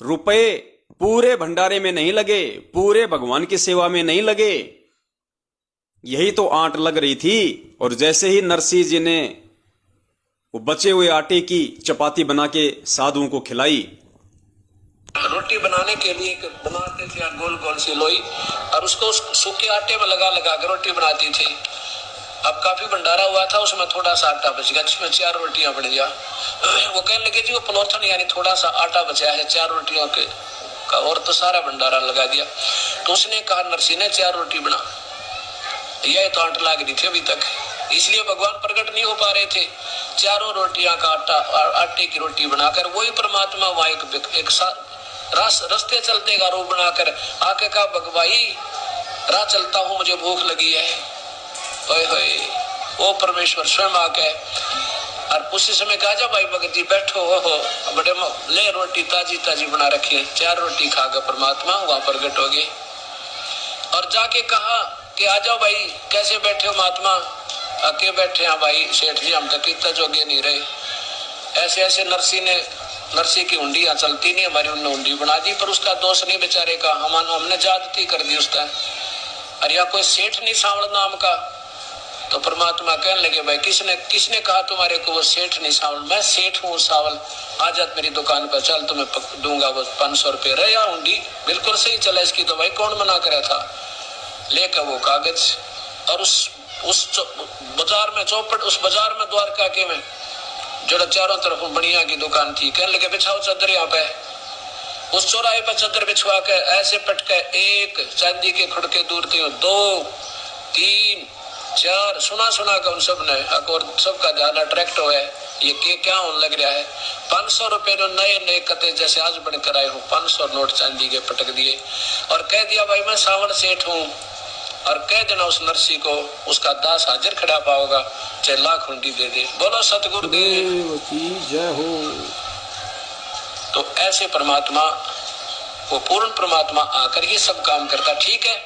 रुपए पूरे भंडारे में नहीं लगे, पूरे भगवान की सेवा में नहीं लगे, यही तो आंट लग रही थी। और जैसे ही नरसिंह जी ने वो बचे हुए आटे की चपाती बना के साधुओं को खिलाई। रोटी बनाने के लिए बनाते थे गोल गोल सी लोई, और उसको सूखे आटे में लगा लगा कर रोटी बनाती थी। अब काफी भंडारा हुआ था, उसमें थोड़ा सा आटा बच गया, जिसमें 4 रोटियां बन जा। वो कहने लगे जी वो पलोथन यानी थोड़ा सा आटा बचा है 4 रोटियों के का, और तो सारा भंडारा लगा दिया। तो उसने कहा नरसिंह ने 4 रोटी बना। यह तो आंट लाग रही थी अभी तक, इसलिए भगवान प्रकट नहीं हो पा रहे थे। 4 रोटियां का आटे की रोटी बनाकर वही परमात्मा वहां एक रास्ते चलते का रूप बनाकर आके कहा भगवाई राह चलता हूं, मुझे भूख लगी है। ओए होए, वो परमेश्वर स्वयं आके और उसी समय कहा जा भाई भगत जी बैठो हो बड़े ले रोटी ताजी ताजी बना रखी है। 4 रोटी खाकर परमात्मा वहां प्रकट हो गए और जाके कहा कि आ जाओ भाई, कैसे बैठे हो महात्मा? आके बैठे हैं भाई सेठ जी, हम तो कितना जोगे नहीं रहे। ऐसे ऐसे नरसिंह की हुंडियां चलती नहीं, हमारी उन्होंने हुंडी बना दी, पर उसका दोष नहीं बेचारे का, हमने ज्यादती कर दी उसका। और या कोई सेठ नहीं सांवल नाम का। तो परमात्मा कहने लगे भाई किसने कहा तुम्हारे को वो सेठ नहीं सांवल? मैं सेठ हूँ सांवल, आ जा मेरी दुकान पर, चल तुम्हें दूंगा वो 500 रुपए रहे या हुंडी। बिल्कुल सही चला इसकी तो भाई, कौन मना करा था? लेकर वो कागज और उस बाजार में चौपट, उस बाजार में द्वारका के में जो चारों तरफ बढ़िया की दुकान थी, कहने लगे बिछाओ चादर यहाँ पे। उस चौराहे पर चादर बिछवा के ऐसे पटके 1 चांदी के खुड़के दूर थे, 2 3 4 सुना का उन सब ने, और सबका ध्यान अट्रैक्ट हुआ है ये क्या होने लग रहा है। 500 रुपए नए कते जैसे आज बनकर आए हो, 500 नोट चांदी के पटक दिए और कह दिया भाई मैं सावन सेठ हूँ, और कह देना उस नरसिंह को उसका दास हाजिर खड़ा पाओगा, चाहे लाख हुंडी दे दे। बोलो सतगुरुदेव की जय हो। तो ऐसे परमात्मा, वो पूर्ण परमात्मा आकर ही सब काम करता। ठीक है,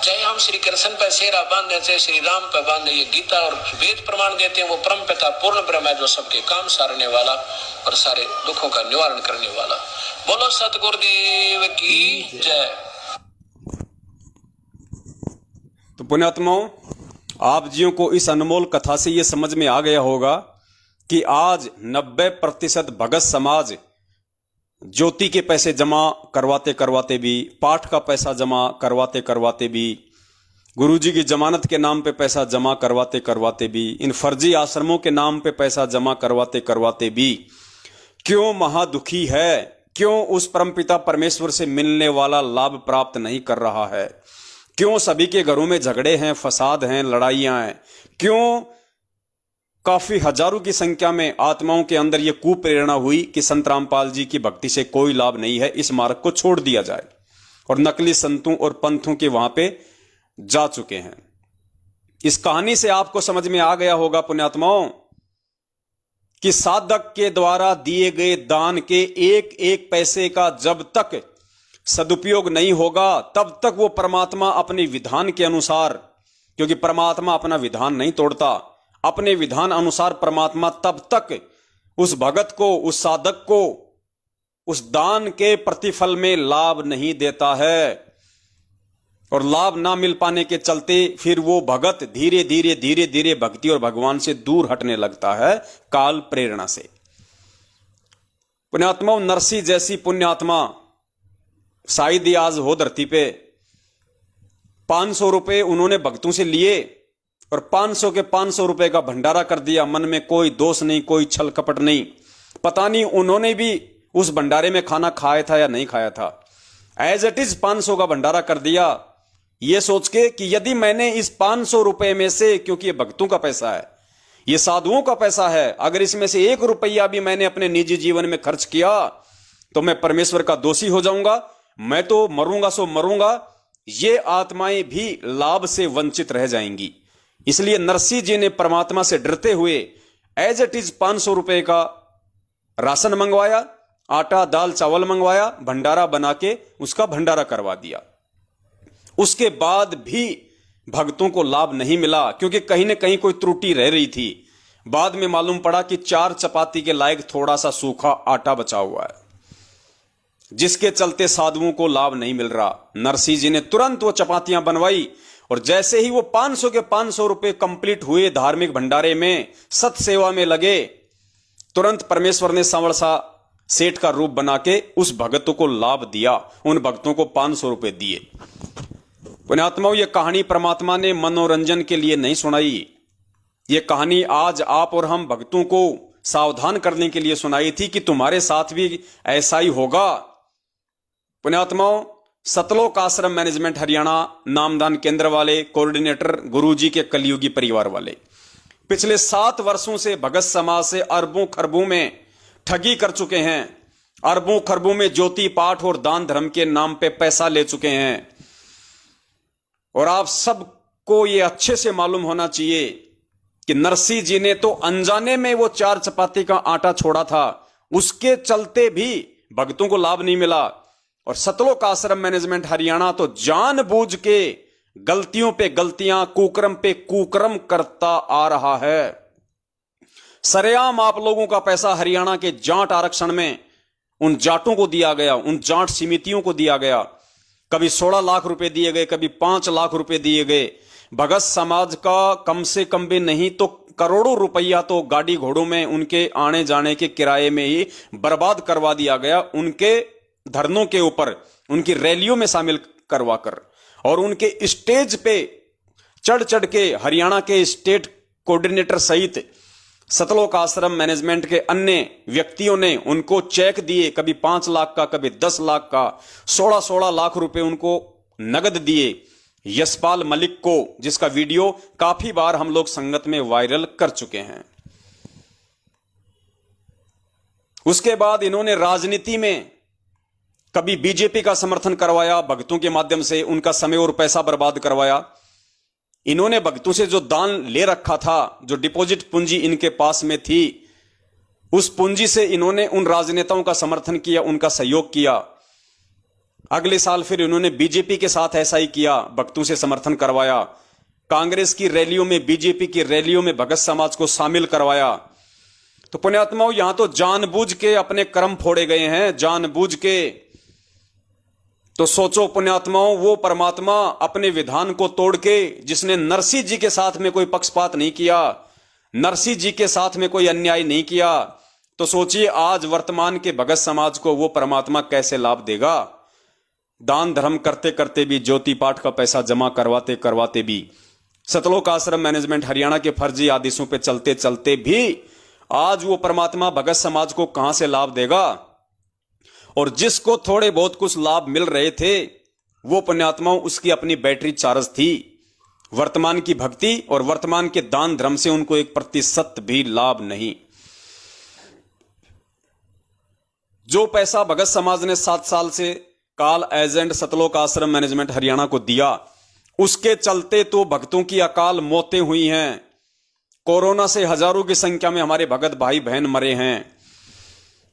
चाहे हम श्री कृष्ण पर सेरा बांधे, चाहे श्री राम पर बांधे, ये गीता और वेद प्रमाण देते हैं वो परम पिता पूर्ण ब्रह्म है, जो सबके काम सारने वाला और सारे दुखों का निवारण करने वाला। बोलो सतगुरुदेव की जय। तो पुण्यात्माओं, आप जियों को इस अनमोल कथा से ये समझ में आ गया होगा कि आज 90% भगत समाज ज्योति के पैसे जमा करवाते करवाते भी, पाठ का पैसा जमा करवाते करवाते भी, गुरुजी की जमानत के नाम पे पैसा जमा करवाते करवाते भी, इन फर्जी आश्रमों के नाम पे पैसा जमा करवाते करवाते भी क्यों महादुखी है? क्यों उस परमपिता परमेश्वर से मिलने वाला लाभ प्राप्त नहीं कर रहा है? क्यों सभी के घरों में झगड़े हैं, फसाद हैं, लड़ाइयां हैं? क्यों काफी हजारों की संख्या में आत्माओं के अंदर यह कुप्रेरणा हुई कि संत रामपाल जी की भक्ति से कोई लाभ नहीं है, इस मार्ग को छोड़ दिया जाए, और नकली संतों और पंथों के वहां पे जा चुके हैं। इस कहानी से आपको समझ में आ गया होगा पुण्यात्माओं कि साधक के द्वारा दिए गए दान के एक एक पैसे का जब तक सदुपयोग नहीं होगा तब तक वो परमात्मा अपने विधान के अनुसार, क्योंकि परमात्मा अपना विधान नहीं तोड़ता, अपने विधान अनुसार परमात्मा तब तक उस भगत को, उस साधक को उस दान के प्रतिफल में लाभ नहीं देता है, और लाभ ना मिल पाने के चलते फिर वो भगत धीरे धीरे धीरे धीरे भक्ति और भगवान से दूर हटने लगता है काल प्रेरणा से। पुण्यात्माओं, नरसी जैसी पुण्यात्मा शायद ही आज हो धरती पे। 500 रुपए उन्होंने भक्तों से लिए और 500 के 500 रुपए का भंडारा कर दिया। मन में कोई दोष नहीं, कोई छल कपट नहीं। पता नहीं उन्होंने भी उस भंडारे में खाना खाया था या नहीं खाया था। एज इट इज 500 का भंडारा कर दिया, ये सोच के कि यदि मैंने इस 500 रुपए में से, क्योंकि ये भक्तों का पैसा है, ये साधुओं का पैसा है, अगर इसमें से 1 रुपया भी मैंने अपने निजी जीवन में खर्च किया तो मैं परमेश्वर का दोषी हो जाऊंगा, मैं तो मरूंगा सो मरूंगा, ये आत्माएं भी लाभ से वंचित रह जाएंगी। इसलिए नरसिंह जी ने परमात्मा से डरते हुए एज इट इज 500 रुपए का राशन मंगवाया, आटा दाल चावल मंगवाया, भंडारा बना के उसका भंडारा करवा दिया। उसके बाद भी भक्तों को लाभ नहीं मिला, क्योंकि कहीं ना कहीं कोई त्रुटि रह रही थी। बाद में मालूम पड़ा कि 4 चपाती के लायक थोड़ा सा सूखा आटा बचा हुआ है, जिसके चलते साधुओं को लाभ नहीं मिल रहा। नरसिंह जी ने तुरंत वो चपातियां बनवाई, और जैसे ही वो 500 के 500 रुपए कंप्लीट हुए धार्मिक भंडारे में, सत सेवा में लगे, तुरंत परमेश्वर ने सांवड़ सा सेठ का रूप बना के उस भक्तों को लाभ दिया, उन भक्तों को 500 रुपए दिए। पुण्यात्माओं, यह कहानी परमात्मा ने मनोरंजन के लिए नहीं सुनाई। यह कहानी आज आप और हम भक्तों को सावधान करने के लिए सुनाई थी कि तुम्हारे साथ भी ऐसा ही होगा। पुण्यात्माओं, सतलोक आश्रम मैनेजमेंट हरियाणा नामदान केंद्र वाले कोऑर्डिनेटर गुरुजी के कलयुगी परिवार वाले पिछले 7 वर्षों से भगत समाज से अरबों खरबों में ठगी कर चुके हैं। अरबों खरबों में ज्योति पाठ और दान धर्म के नाम पे पैसा ले चुके हैं। और आप सबको ये अच्छे से मालूम होना चाहिए कि नरसिंह जी ने तो अनजाने में वो 4 चपाती का आटा छोड़ा था, उसके चलते भी भक्तों को लाभ नहीं मिला। और सतलोक आश्रम मैनेजमेंट हरियाणा तो जानबूझ के गलतियों पे गलतियां, कुकर्म पे कुकर्म करता आ रहा है। सरेआम आप लोगों का पैसा हरियाणा के जाट आरक्षण में उन जाटों को दिया गया, उन जाट समितियों को दिया गया। कभी 16 लाख रुपए दिए गए, कभी 5 लाख रुपए दिए गए। भगत समाज का कम से कम भी नहीं तो करोड़ों रुपया तो गाड़ी घोड़ों में उनके आने जाने के किराए में ही बर्बाद करवा दिया गया, उनके धरनों के ऊपर, उनकी रैलियों में शामिल करवाकर। और उनके स्टेज पे चढ़ चढ़ के हरियाणा के स्टेट कोऑर्डिनेटर सहित सतलोक आश्रम मैनेजमेंट के अन्य व्यक्तियों ने उनको चेक दिए, कभी 5 लाख का, कभी 10 लाख का, 16-16 लाख रुपए उनको नगद दिए यशपाल मलिक को, जिसका वीडियो काफी बार हम लोग संगत में वायरल कर चुके हैं। उसके बाद इन्होंने राजनीति में कभी बीजेपी का समर्थन करवाया, भक्तों के माध्यम से उनका समय और पैसा बर्बाद करवाया। इन्होंने भक्तों से जो दान ले रखा था, जो डिपॉजिट पूंजी इनके पास में थी, उस पूंजी से इन्होंने उन राजनेताओं का समर्थन किया, उनका सहयोग किया। अगले साल फिर इन्होंने बीजेपी के साथ ऐसा ही किया, भक्तों से समर्थन करवाया। कांग्रेस की रैलियों में, बीजेपी की रैलियों में भगत समाज को शामिल करवाया। तो पुण्यात्माओं, यहां तो जानबूझ के अपने कर्म फोड़े गए हैं, जानबूझ के। तो सोचो पुण्यात्माओं, वो परमात्मा अपने विधान को तोड़ के, जिसने नरसिंह जी के साथ में कोई पक्षपात नहीं किया, नरसिंह जी के साथ में कोई अन्याय नहीं किया, तो सोचिए आज वर्तमान के भगत समाज को वो परमात्मा कैसे लाभ देगा। दान धर्म करते करते भी, ज्योति पाठ का पैसा जमा करवाते करवाते भी, सतलोक आश्रम मैनेजमेंट हरियाणा के फर्जी आदेशों पे चलते चलते भी आज वो परमात्मा भगत समाज को कहां से लाभ देगा? और जिसको थोड़े बहुत कुछ लाभ मिल रहे थे वो पुण्यात्माओं उसकी अपनी बैटरी चार्ज थी। वर्तमान की भक्ति और वर्तमान के दान धर्म से उनको 1% भी लाभ नहीं। जो पैसा भगत समाज ने 7 साल से काल एजेंट सतलोक आश्रम मैनेजमेंट हरियाणा को दिया, उसके चलते तो भक्तों की अकाल मौतें हुई हैं। कोरोना से हजारों की संख्या में हमारे भगत भाई बहन मरे हैं।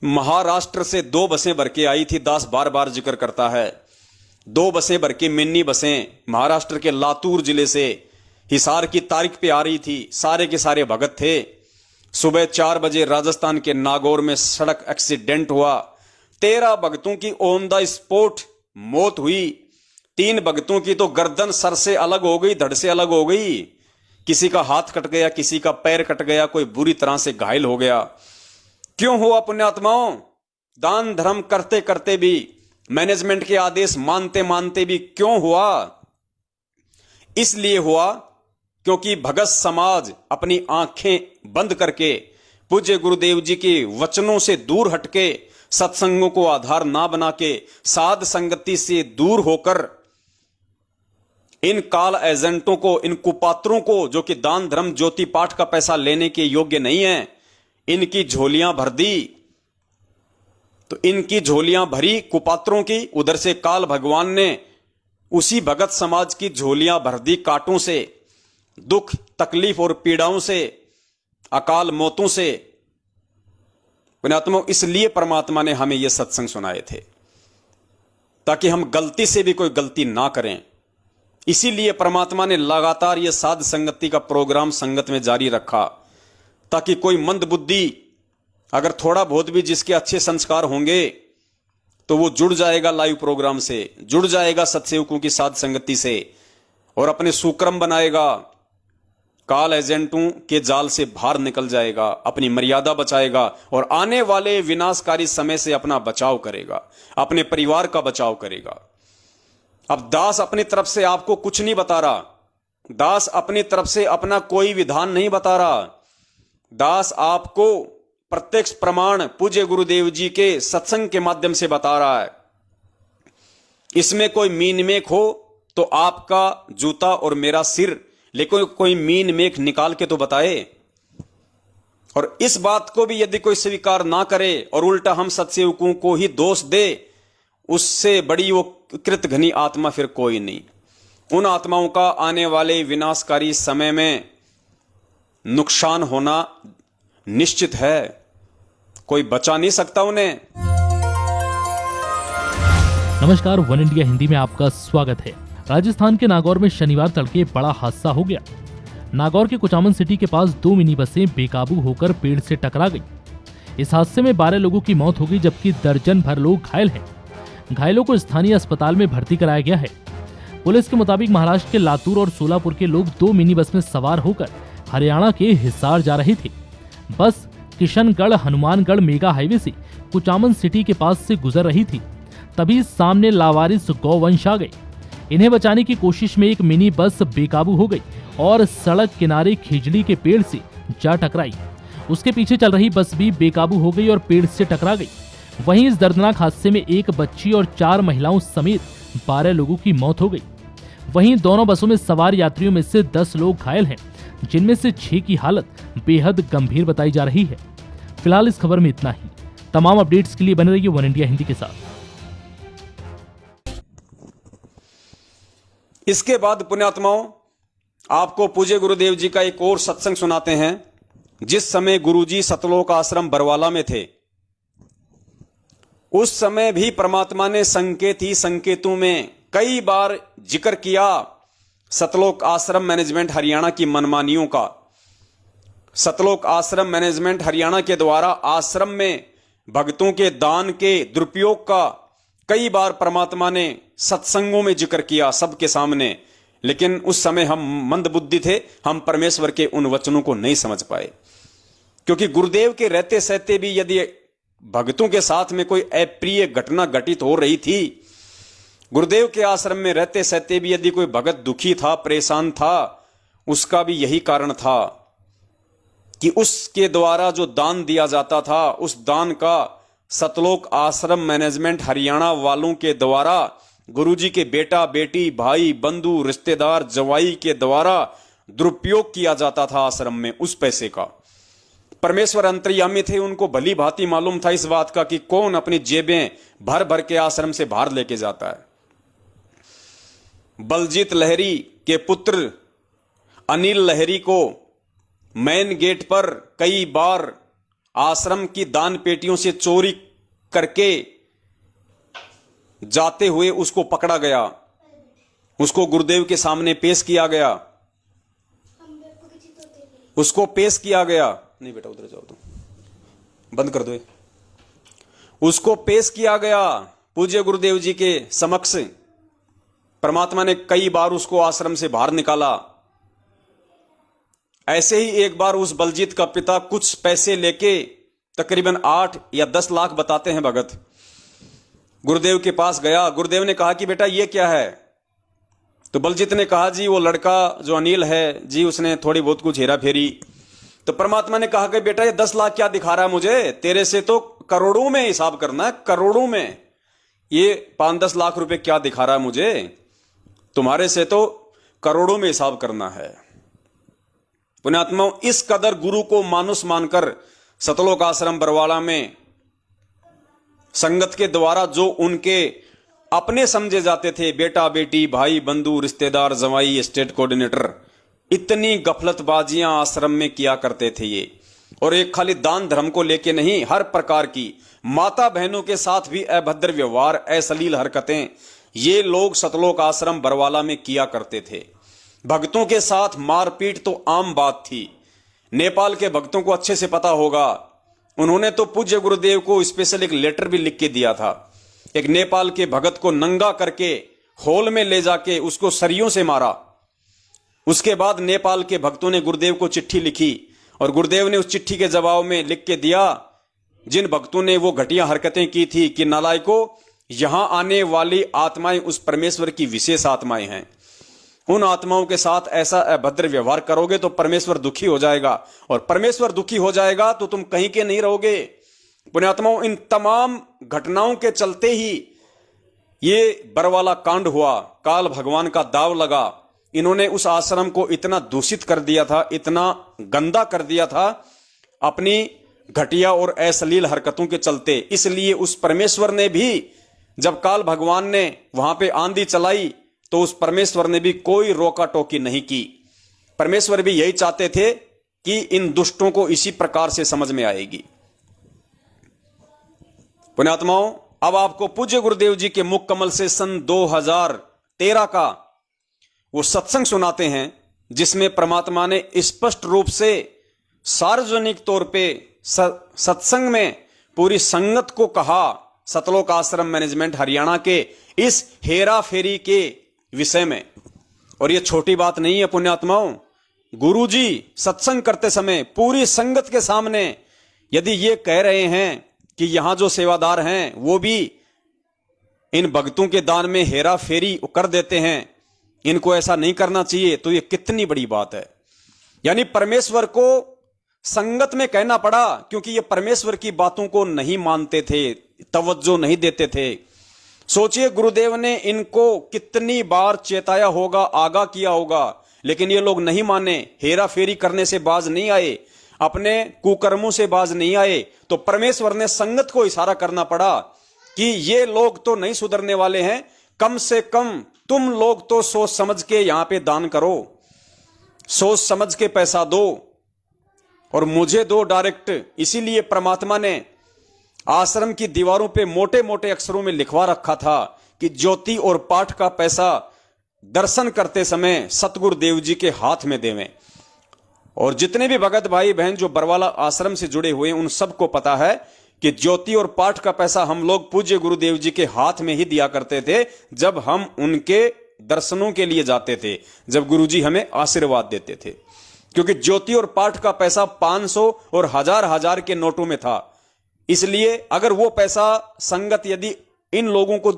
महाराष्ट्र से 2 बसें भर के आई थी, दास बार बार जिक्र करता है। 2 बसें भर के मिनी बसें महाराष्ट्र के लातूर जिले से हिसार की तारीख पे आ रही थी। सारे के सारे भगत थे। सुबह 4 बजे राजस्थान के नागौर में सड़क एक्सीडेंट हुआ। 13 भक्तों की ऑन द स्पॉट मौत हुई। 3 भक्तों की तो गर्दन सर से अलग हो गई, धड़ से अलग हो गई। किसी का हाथ कट गया, किसी का पैर कट गया, कोई बुरी तरह से घायल हो गया। क्यों हुआ पुण्यात्माओं? दान धर्म करते करते भी, मैनेजमेंट के आदेश मानते मानते भी क्यों हुआ? इसलिए हुआ क्योंकि भगत समाज अपनी आंखें बंद करके पूज्य गुरुदेव जी के वचनों से दूर हटके, सत्संगों को आधार ना बना के, साध संगति से दूर होकर इन काल एजेंटों को, इन कुपात्रों को, जो कि दान धर्म ज्योति पाठ का पैसा लेने के योग्य नहीं है, इनकी झोलियां भर दी। तो इनकी झोलियां भरी कुपात्रों की। उधर से काल भगवान ने उसी भगत समाज की झोलियां भर दी कांटों से, दुख तकलीफ और पीड़ाओं से, अकाल मौतों से। पुण्यात्मा, इसलिए परमात्मा ने हमें यह सत्संग सुनाए थे ताकि हम गलती से भी कोई गलती ना करें। इसीलिए परमात्मा ने लगातार यह साध संगति का प्रोग्राम संगत में जारी रखा ताकि कोई मंद बुद्धि, अगर थोड़ा बहुत भी जिसके अच्छे संस्कार होंगे तो वो जुड़ जाएगा लाइव प्रोग्राम से, जुड़ जाएगा सत्सेवकों की साध संगति से और अपने सुक्रम बनाएगा, काल एजेंटों के जाल से बाहर निकल जाएगा, अपनी मर्यादा बचाएगा और आने वाले विनाशकारी समय से अपना बचाव करेगा, अपने परिवार का बचाव करेगा। अब दास अपनी तरफ से आपको कुछ नहीं बता रहा। दास अपनी तरफ से अपना कोई विधान नहीं बता रहा। दास आपको प्रत्यक्ष प्रमाण पूज्य गुरुदेव जी के सत्संग के माध्यम से बता रहा है। इसमें कोई मीन मेख हो तो आपका जूता और मेरा सिर, लेकिन कोई मीन मेख निकाल के तो बताए। और इस बात को भी यदि कोई स्वीकार ना करे और उल्टा हम सत्सेवकों को ही दोष दे, उससे बड़ी वो कृत घनी आत्मा फिर कोई नहीं। उन आत्माओं का आने वाले विनाशकारी समय में नुकसान होना निश्चित है, कोई बचा नहीं सकता उन्हें। नमस्कार, वन इंडिया हिंदी में आपका स्वागत है। राजस्थान के नागौर में शनिवार तड़के बड़ा हादसा हो गया। नागौर के कुचामन सिटी के पास 2 मिनी बसें बेकाबू होकर पेड़ से टकरा गई। इस हादसे में 12 लोगों की मौत हो गई, जबकि दर्जन भर लोग घायल हैं। घायलों को स्थानीय अस्पताल में भर्ती कराया गया है। पुलिस के मुताबिक महाराष्ट्र के लातूर और सोलापुर के लोग 2 मिनी बस में सवार होकर हरियाणा के हिसार जा रहे थे। बस किशनगढ़ हनुमानगढ़ मेगा हाईवे से कुचामन सिटी के पास से गुजर रही थी, तभी सामने लावारिस गौवंश आ गए। इन्हें बचाने की कोशिश में एक मिनी बस बेकाबू हो गई और सड़क किनारे खिजड़ी के पेड़ से जा टकराई। उसके पीछे चल रही बस भी बेकाबू हो गई और पेड़ से टकरा गई। वहीं इस दर्दनाक हादसे में एक बच्ची और 4 महिलाओं समेत 12 लोगों की मौत हो गई। वहीं दोनों बसों में सवार यात्रियों में से 10 लोग घायल हैं, जिनमें से 6 की हालत बेहद गंभीर बताई जा रही है। फिलहाल इस खबर में इतना ही। तमाम अपडेट्स के लिए बने रहिए वन इंडिया हिंदी के साथ। इसके बाद पुण्यात्माओं, आपको पूज्य गुरुदेव जी का एक और सत्संग सुनाते हैं। जिस समय गुरुजी सतलोक आश्रम बरवाला में थे, उस समय भी परमात्मा ने संकेत ही संकेतों में कई बार जिक्र किया सतलोक आश्रम मैनेजमेंट हरियाणा की मनमानियों का। सतलोक आश्रम मैनेजमेंट हरियाणा के द्वारा आश्रम में भक्तों के दान के दुरुपयोग का कई बार परमात्मा ने सत्संगों में जिक्र किया सबके सामने। लेकिन उस समय हम मंद बुद्धि थे, हम परमेश्वर के उन वचनों को नहीं समझ पाए। क्योंकि गुरुदेव के रहते सहते भी यदि भक्तों के साथ में कोई अप्रिय घटना घटित हो रही थी, गुरुदेव के आश्रम में रहते सहते भी यदि कोई भगत दुखी था, परेशान था, उसका भी यही कारण था कि उसके द्वारा जो दान दिया जाता था, उस दान का सतलोक आश्रम मैनेजमेंट हरियाणा वालों के द्वारा गुरुजी के बेटा बेटी भाई बंधु रिश्तेदार जवाई के द्वारा दुरुपयोग किया जाता था आश्रम में उस पैसे का। परमेश्वर अंतर्यामी थे, उनको भली भांति मालूम था इस बात का कि कौन अपनी जेबें भर भर के आश्रम से बाहर लेके जाता है। बलजीत लहरी के पुत्र अनिल लहरी को मेन गेट पर कई बार आश्रम की दान पेटियों से चोरी करके जाते हुए उसको पकड़ा गया, उसको गुरुदेव के सामने पेश किया गया, उसको पेश किया गया। नहीं बेटा उधर जाओ, तुम बंद कर दो। उसको पेश किया गया पूज्य गुरुदेव जी के समक्ष। परमात्मा ने कई बार उसको आश्रम से बाहर निकाला। ऐसे ही एक बार उस बलजीत का पिता कुछ पैसे लेके, तकरीबन 8 या 10 लाख बताते हैं भगत, गुरुदेव के पास गया। गुरुदेव ने कहा कि बेटा ये क्या है? तो बलजीत ने कहा जी वो लड़का जो अनिल है जी, उसने थोड़ी बहुत कुछ हेरा फेरी। तो परमात्मा ने कहा कि बेटा ये 10 लाख क्या दिखा रहा है मुझे, तेरे से तो करोड़ों में हिसाब करना है, करोड़ों में। ये 5-10 लाख रुपए क्या दिखा रहा है मुझे, तुम्हारे से तो करोड़ों में हिसाब करना है। पुण्यात्माओं, इस कदर गुरु को मानुष मानकर सतलोक आश्रम बरवाला में संगत के द्वारा जो उनके अपने समझे जाते थे, बेटा बेटी भाई बंधु रिश्तेदार जवाई स्टेट कोऑर्डिनेटर, इतनी गफलतबाजियां आश्रम में किया करते थे ये। और एक खाली दान धर्म को लेके नहीं, हर प्रकार की माता बहनों के साथ भी अभद्र व्यवहार, अश्लील हरकतें ये लोग सतलोक आश्रम बरवाला में किया करते थे। भक्तों के साथ मारपीट तो आम बात थी। नेपाल के भक्तों को अच्छे से पता होगा, उन्होंने तो पूज्य गुरुदेव को स्पेशल एक लेटर भी लिख के दिया था। एक नेपाल के भगत को नंगा करके हॉल में ले जाके उसको सरियों से मारा। उसके बाद नेपाल के भक्तों ने गुरुदेव को चिट्ठी लिखी और गुरुदेव ने उस चिट्ठी के जवाब में लिख के दिया, जिन भक्तों ने वो घटिया हरकतें की थी कि नालायकों, यहां आने वाली आत्माएं उस परमेश्वर की विशेष आत्माएं हैं। उन आत्माओं के साथ ऐसा अभद्र व्यवहार करोगे तो परमेश्वर दुखी हो जाएगा, और परमेश्वर दुखी हो जाएगा तो तुम कहीं के नहीं रहोगे। पुण्यात्माओं, इन तमाम घटनाओं के चलते ही ये बरवाला कांड हुआ, काल भगवान का दाव लगा। इन्होंने उस आश्रम को इतना दूषित कर दिया था, इतना गंदा कर दिया था अपनी घटिया और अश्लील हरकतों के चलते। इसलिए उस परमेश्वर ने भी, जब काल भगवान ने वहां पे आंधी चलाई तो उस परमेश्वर ने भी कोई रोका टोकी नहीं की। परमेश्वर भी यही चाहते थे कि इन दुष्टों को इसी प्रकार से समझ में आएगी। पुण्यात्माओं, अब आपको पूज्य गुरुदेव जी के मुख कमल से सन 2013 का वो सत्संग सुनाते हैं, जिसमें परमात्मा ने स्पष्ट रूप से सार्वजनिक तौर पे सत्संग में पूरी संगत को कहा, सतलोक आश्रम मैनेजमेंट हरियाणा के इस हेरा फेरी के विषय में। और ये छोटी बात नहीं है पुण्यात्माओं, गुरुजी सत्संग करते समय पूरी संगत के सामने यदि ये कह रहे हैं कि यहां जो सेवादार हैं वो भी इन भक्तों के दान में हेरा फेरी कर देते हैं, इनको ऐसा नहीं करना चाहिए, तो ये कितनी बड़ी बात है। यानी परमेश्वर को संगत में कहना पड़ा, क्योंकि ये परमेश्वर की बातों को नहीं मानते थे, तवज्जो नहीं देते थे। सोचिए, गुरुदेव ने इनको कितनी बार चेताया होगा, आगाह किया होगा, लेकिन ये लोग नहीं माने, हेरा फेरी करने से बाज नहीं आए, अपने कुकर्मों से बाज नहीं आए। तो परमेश्वर ने संगत को इशारा करना पड़ा कि ये लोग तो नहीं सुधरने वाले हैं, कम से कम तुम लोग तो सोच समझ के यहां पे दान करो, सोच समझ के पैसा दो और मुझे दो डायरेक्ट। इसीलिए परमात्मा ने आश्रम की दीवारों पे मोटे मोटे अक्षरों में लिखवा रखा था कि ज्योति और पाठ का पैसा दर्शन करते समय सतगुरु देव जी के हाथ में देवें। और जितने भी भगत भाई बहन जो बरवाला आश्रम से जुड़े हुए हैं, उन सबको पता है कि ज्योति और पाठ का पैसा हम लोग पूज्य गुरुदेव जी के हाथ में ही दिया करते थे जब हम उनके दर्शनों के लिए जाते थे, जब गुरुजी हमें आशीर्वाद देते थे। क्योंकि ज्योति और पाठ का पैसा 500 और 1000 के नोटों में था। इसलिए अगर वो पैसा संगत यदि इन लोगों को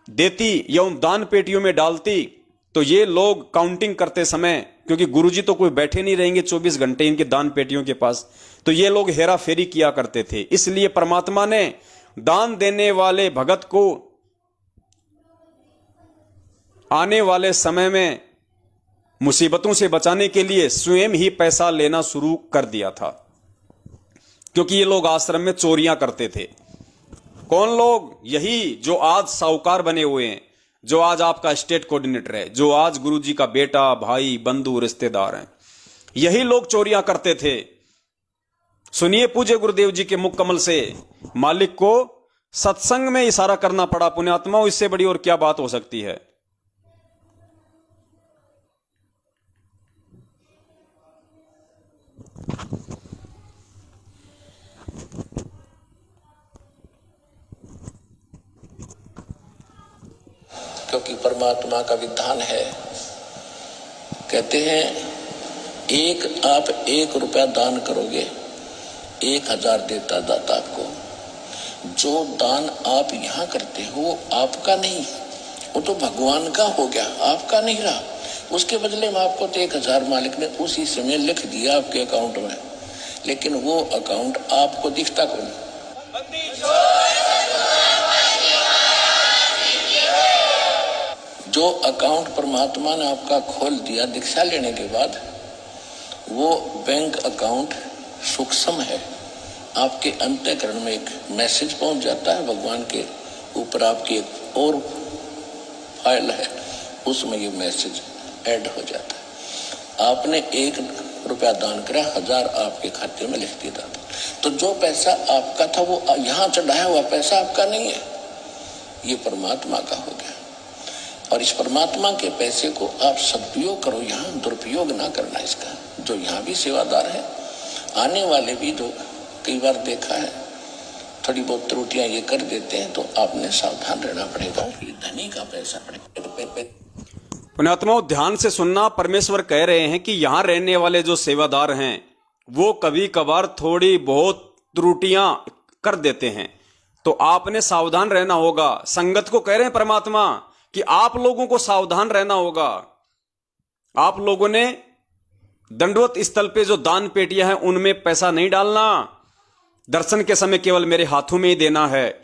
देती या उन दान पेटियों में डालती तो ये लोग काउंटिंग करते समय, क्योंकि गुरुजी तो कोई बैठे नहीं रहेंगे 24 घंटे इनके दान पेटियों के पास, तो ये लोग हेरा फेरी किया करते थे। इसलिए परमात्मा ने दान देने वाले भगत को आने वाले समय में मुसीबतों से बचाने के लिए स्वयं ही पैसा लेना शुरू कर दिया था, क्योंकि ये लोग आश्रम में चोरियां करते थे। कौन लोग? यही जो आज साहूकार बने हुए हैं, जो आज आपका स्टेट कोऑर्डिनेटर है, जो आज गुरुजी का बेटा, भाई, बंधु, रिश्तेदार हैं, यही लोग चोरियां करते थे। सुनिए पूज्य गुरुदेव जी के मुख कमल से, मालिक को सत्संग में इशारा करना पड़ा पुण्यात्माओं, इससे बड़ी और क्या बात हो सकती है। क्योंकि परमात्मा का विधान है, कहते हैं आप 1 रुपया दान करोगे 1000 देता दाता आपको। जो दान आप यहाँ करते हो वो आपका नहीं, वो तो भगवान का हो गया, आपका नहीं रहा। उसके बदले में आपको तो 1000 मालिक ने उसी समय लिख दिया आपके अकाउंट में, लेकिन वो अकाउंट आपको दिखता कौन? जो अकाउंट परमात्मा ने आपका खोल दिया दीक्षा लेने के बाद, वो बैंक अकाउंट सूक्ष्म है। आपके अंतःकरण में एक मैसेज पहुंच जाता है, भगवान के ऊपर आपकी एक और फाइल है, उसमें ये मैसेज ऐड हो जाता है। आपने 1 रुपया दान करा, 1000 आपके खाते में लिख दिया था। तो जो पैसा आपका था वो यहाँ चढ़ाया हुआ पैसा आपका नहीं है, ये परमात्मा का हो गया। और इस परमात्मा के पैसे को आप सदुपयोग करो, यहाँ दुरुपयोग ना करना इसका। जो यहाँ भी सेवादार है, आने वाले भी जो कई बार देखा है थोड़ी बहुत त्रुटियां ये कर देते हैं, तो आपने सावधान रहना पड़ेगा। ये धनी का पैसा पड़ेगा। पुण्यात्माओं ध्यान से सुनना, परमेश्वर कह रहे हैं कि यहां रहने वाले जो सेवादार हैं वो कभी कभार थोड़ी बहुत त्रुटियां कर देते हैं, तो आपने सावधान रहना होगा। संगत को कह रहे हैं परमात्मा कि आप लोगों को सावधान रहना होगा। आप लोगों ने दंडवत स्थल पे जो दान पेटियां हैं उनमें पैसा नहीं डालना, दर्शन के समय केवल मेरे हाथों में ही देना है।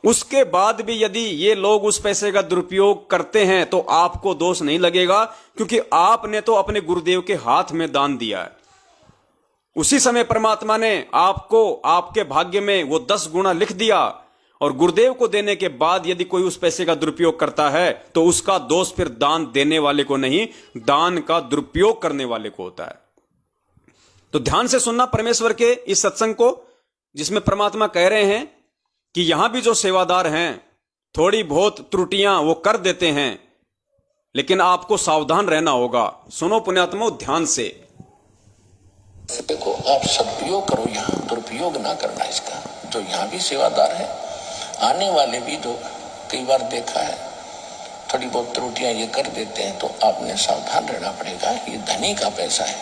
उसके बाद भी यदि ये लोग उस पैसे का दुरुपयोग करते हैं तो आपको दोष नहीं लगेगा, क्योंकि आपने तो अपने गुरुदेव के हाथ में दान दिया है। उसी समय परमात्मा ने आपको आपके भाग्य में वो 10 गुना लिख दिया, और गुरुदेव को देने के बाद यदि कोई उस पैसे का दुरुपयोग करता है तो उसका दोष फिर दान देने वाले को नहीं, दान का दुरुपयोग करने वाले को होता है। तो ध्यान से सुनना परमेश्वर के इस सत्संग को, जिसमें परमात्मा कह रहे हैं कि यहां भी जो सेवादार हैं थोड़ी बहुत त्रुटियां वो कर देते हैं, लेकिन आपको सावधान रहना होगा। सुनो पुण्यात्माओं ध्यान से, देखो आप सदुपयोग करो, यहाँ दुरुपयोग ना करना इसका। जो यहाँ भी सेवादार है, आने वाले भी जो कई बार देखा है थोड़ी बहुत त्रुटियां ये कर देते हैं, तो आपने सावधान रहना पड़ेगा। ये धनी का पैसा है,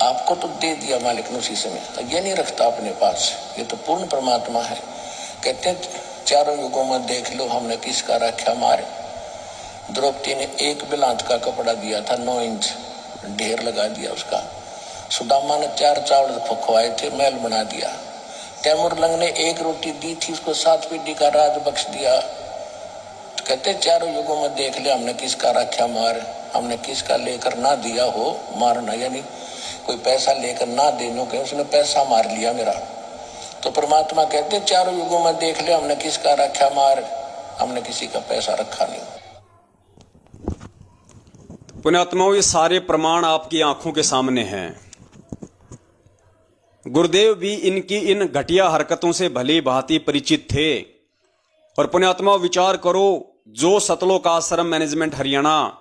आपको तो दे दिया मालिक ने उसी समय, ये नहीं रखता अपने पास। ये तो पूर्ण परमात्मा है। कहते हैं चारों युगों में देख लो हमने किसका रखा मारे। द्रौपदी ने 1 बिलांत का कपड़ा दिया था, 9 इंच ढेर लगा दिया उसका। सुदामा ने 4 चावल खुआए थे, महल बना दिया। तैमूर लंग ने 1 रोटी दी थी, उसको 7 पीढ़ी का राज बख्श दिया। तो कहते चारों युगों में देख लिया हमने किसका रखा मार, हमने किसका लेकर ना दिया हो मारना, यानी कोई पैसा लेकर ना देने के उसने पैसा मार लिया मेरा। तो परमात्मा कहते चारों युगों में देख लिया हमने किसका रखा मार, हमने किसी का पैसा रखा नहीं। पुण्यात्माओं ये सारे प्रमाण आपकी आंखों के सामने हैं। गुरुदेव भी इनकी इन घटिया हरकतों से भली भांति परिचित थे। और पुण्यात्माओं विचार करो, जो सतलोक आश्रम मैनेजमेंट हरियाणा,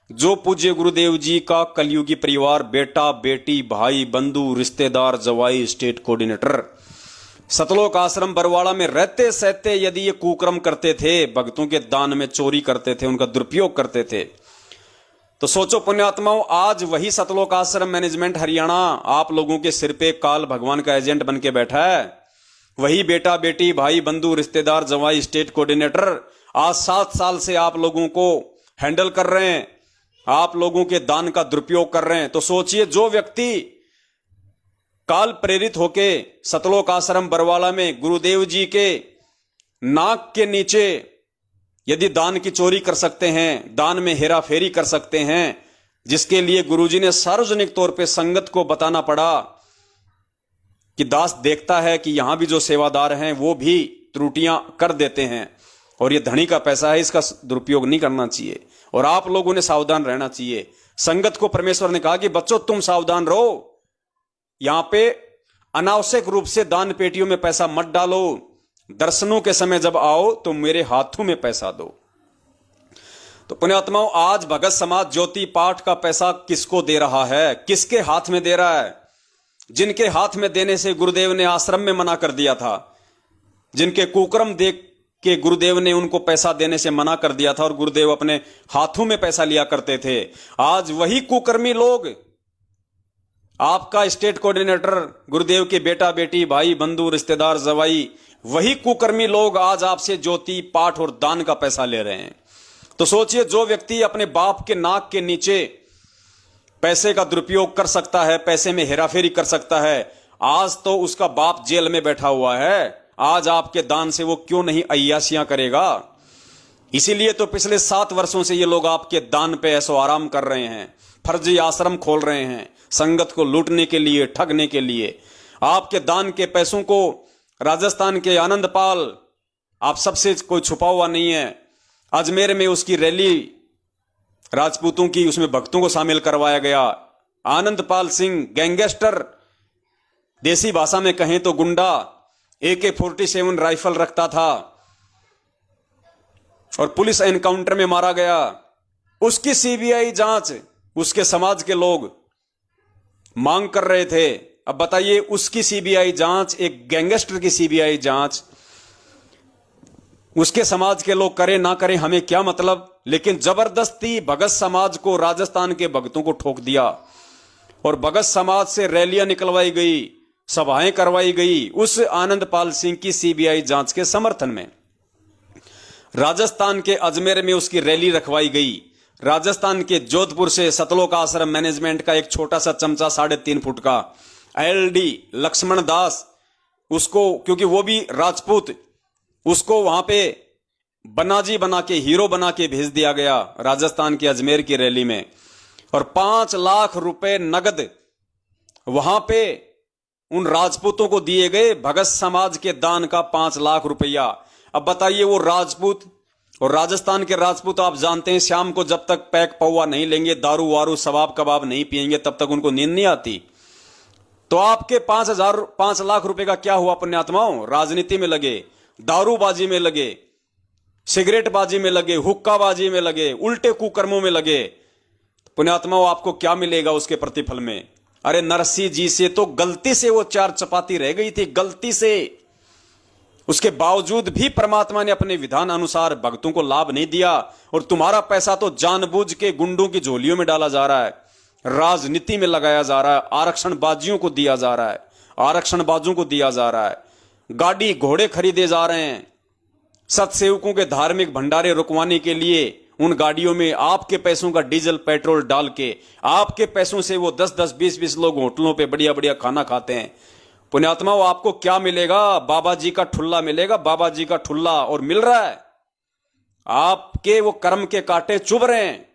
जो पूज्य गुरुदेव जी का कलयुगी परिवार, बेटा बेटी भाई बंधु रिश्तेदार जवाई स्टेट कोऑर्डिनेटर, सतलोक आश्रम बरवाड़ा में रहते सहते यदि ये कुकर्म करते थे, भक्तों के दान में चोरी करते थे, उनका दुरुपयोग करते थे, तो सोचो पुण्यात्माओं आज वही सतलोक आश्रम मैनेजमेंट हरियाणा आप लोगों के सिर पे काल भगवान का एजेंट बन के बैठा है। वही बेटा बेटी भाई बंधु रिश्तेदार जवाई स्टेट कोऑर्डिनेटर आज 7 साल से आप लोगों को हैंडल कर रहे हैं, आप लोगों के दान का दुरुपयोग कर रहे हैं। तो सोचिए, जो व्यक्ति काल प्रेरित होके सतलोक आश्रम बरवाला में गुरुदेव जी के नाक के नीचे यदि दान की चोरी कर सकते हैं, दान में हेराफेरी कर सकते हैं, जिसके लिए गुरुजी ने सार्वजनिक तौर पे संगत को बताना पड़ा कि दास देखता है कि यहां भी जो सेवादार हैं वो भी त्रुटियां कर देते हैं और ये धनी का पैसा है, इसका दुरुपयोग नहीं करना चाहिए और आप लोगों ने सावधान रहना चाहिए। संगत को परमेश्वर ने कहा कि बच्चों तुम सावधान रहो, यहां पे अनावश्यक रूप से दान पेटियों में पैसा मत डालो, दर्शनों के समय जब आओ तो मेरे हाथों में पैसा दो। तो पुण्यात्माओं, आज भगत समाज ज्योति पाठ का पैसा किसको दे रहा है, किसके हाथ में दे रहा है? जिनके हाथ में देने से गुरुदेव ने आश्रम में मना कर दिया था, जिनके कुकर्म देख के गुरुदेव ने उनको पैसा देने से मना कर दिया था और गुरुदेव अपने हाथों में पैसा लिया करते थे, आज वही कुकर्मी लोग, आपका स्टेट कोऑर्डिनेटर, गुरुदेव के बेटा बेटी, भाई बंधु रिश्तेदार जवाई, वही कुकर्मी लोग आज आपसे ज्योति पाठ और दान का पैसा ले रहे हैं। तो सोचिए, जो व्यक्ति अपने बाप के नाक के नीचे पैसे का दुरुपयोग कर सकता है, पैसे में हेराफेरी कर सकता है, आज तो उसका बाप जेल में बैठा हुआ है, आज आपके दान से वो क्यों नहीं अय्यासियां करेगा? इसीलिए तो पिछले 7 वर्षों से ये लोग आपके दान पे ऐसो आराम कर रहे हैं, फर्जी आश्रम खोल रहे हैं, संगत को लूटने के लिए, ठगने के लिए। आपके दान के पैसों को राजस्थान के आनंदपाल, आप सबसे कोई छुपा हुआ नहीं है, अजमेर में उसकी रैली राजपूतों की, उसमें भक्तों को शामिल करवाया गया। आनंदपाल सिंह गैंगस्टर, देसी भाषा में कहें तो गुंडा, AK-47 राइफल रखता था और पुलिस एनकाउंटर में मारा गया। उसकी CBI जांच उसके समाज के लोग मांग कर रहे थे। अब बताइए, उसकी CBI जांच, एक गैंगस्टर की CBI जांच उसके समाज के लोग करें ना करें हमें क्या मतलब, लेकिन जबरदस्ती भगत समाज को, राजस्थान के भक्तों को ठोक दिया और भगत समाज से रैलियां निकलवाई गई, सभाएं करवाई गई उस आनंदपाल सिंह की CBI जांच के समर्थन में। राजस्थान के अजमेर में उसकी रैली रखवाई गई। राजस्थान के जोधपुर से सतलोक आश्रम मैनेजमेंट का एक छोटा सा चमचा 3.5 फुट का LD लक्ष्मण दास, उसको, क्योंकि वो भी राजपूत, उसको वहां पे बनाजी बना के, हीरो बना के भेज दिया गया राजस्थान के अजमेर की रैली में और 5 लाख रुपए नगद वहां पे उन राजपूतों को दिए गए। भगत समाज के दान का 5 लाख रुपया। अब बताइए, वो राजपूत और राजस्थान के राजपूत, आप जानते हैं, शाम को जब तक पैक पौवा नहीं लेंगे, दारू वारू सबाब कबाब नहीं पिएंगे, तब तक उनको नींद नहीं आती। तो आपके 5 लाख रुपए का क्या हुआ पुण्यात्माओं? राजनीति में लगे, दारूबाजी में लगे, सिगरेटबाजी में लगे, हुक्काबाजी में लगे, उल्टे कुकर्मों में लगे। पुण्यात्माओं, आपको क्या मिलेगा उसके प्रतिफल में? अरे नरसिंह जी से तो गलती से वो 4 चपाती रह गई थी, गलती से। उसके बावजूद भी परमात्मा ने अपने विधान अनुसार भक्तों को लाभ नहीं दिया और तुम्हारा पैसा तो जानबूझ के गुंडों की झोलियों में डाला जा रहा है, राजनीति में लगाया जा रहा है, आरक्षण बाजियों को दिया जा रहा है, आरक्षण बाजों को दिया जा रहा है, गाड़ी घोड़े खरीदे जा रहे हैं। सत्सेवकों के धार्मिक भंडारे रुकवाने के लिए उन गाड़ियों में आपके पैसों का डीजल पेट्रोल डाल के, आपके पैसों से वो 10-10, 20-20 लोग होटलों पे बढ़िया बढ़िया खाना खाते हैं। पुण्यात्माओं, आपको क्या मिलेगा? बाबा जी का ठुल्ला मिलेगा, बाबा जी का ठुल्ला, और मिल रहा है। आपके वो कर्म के कांटे चुभ रहे हैं।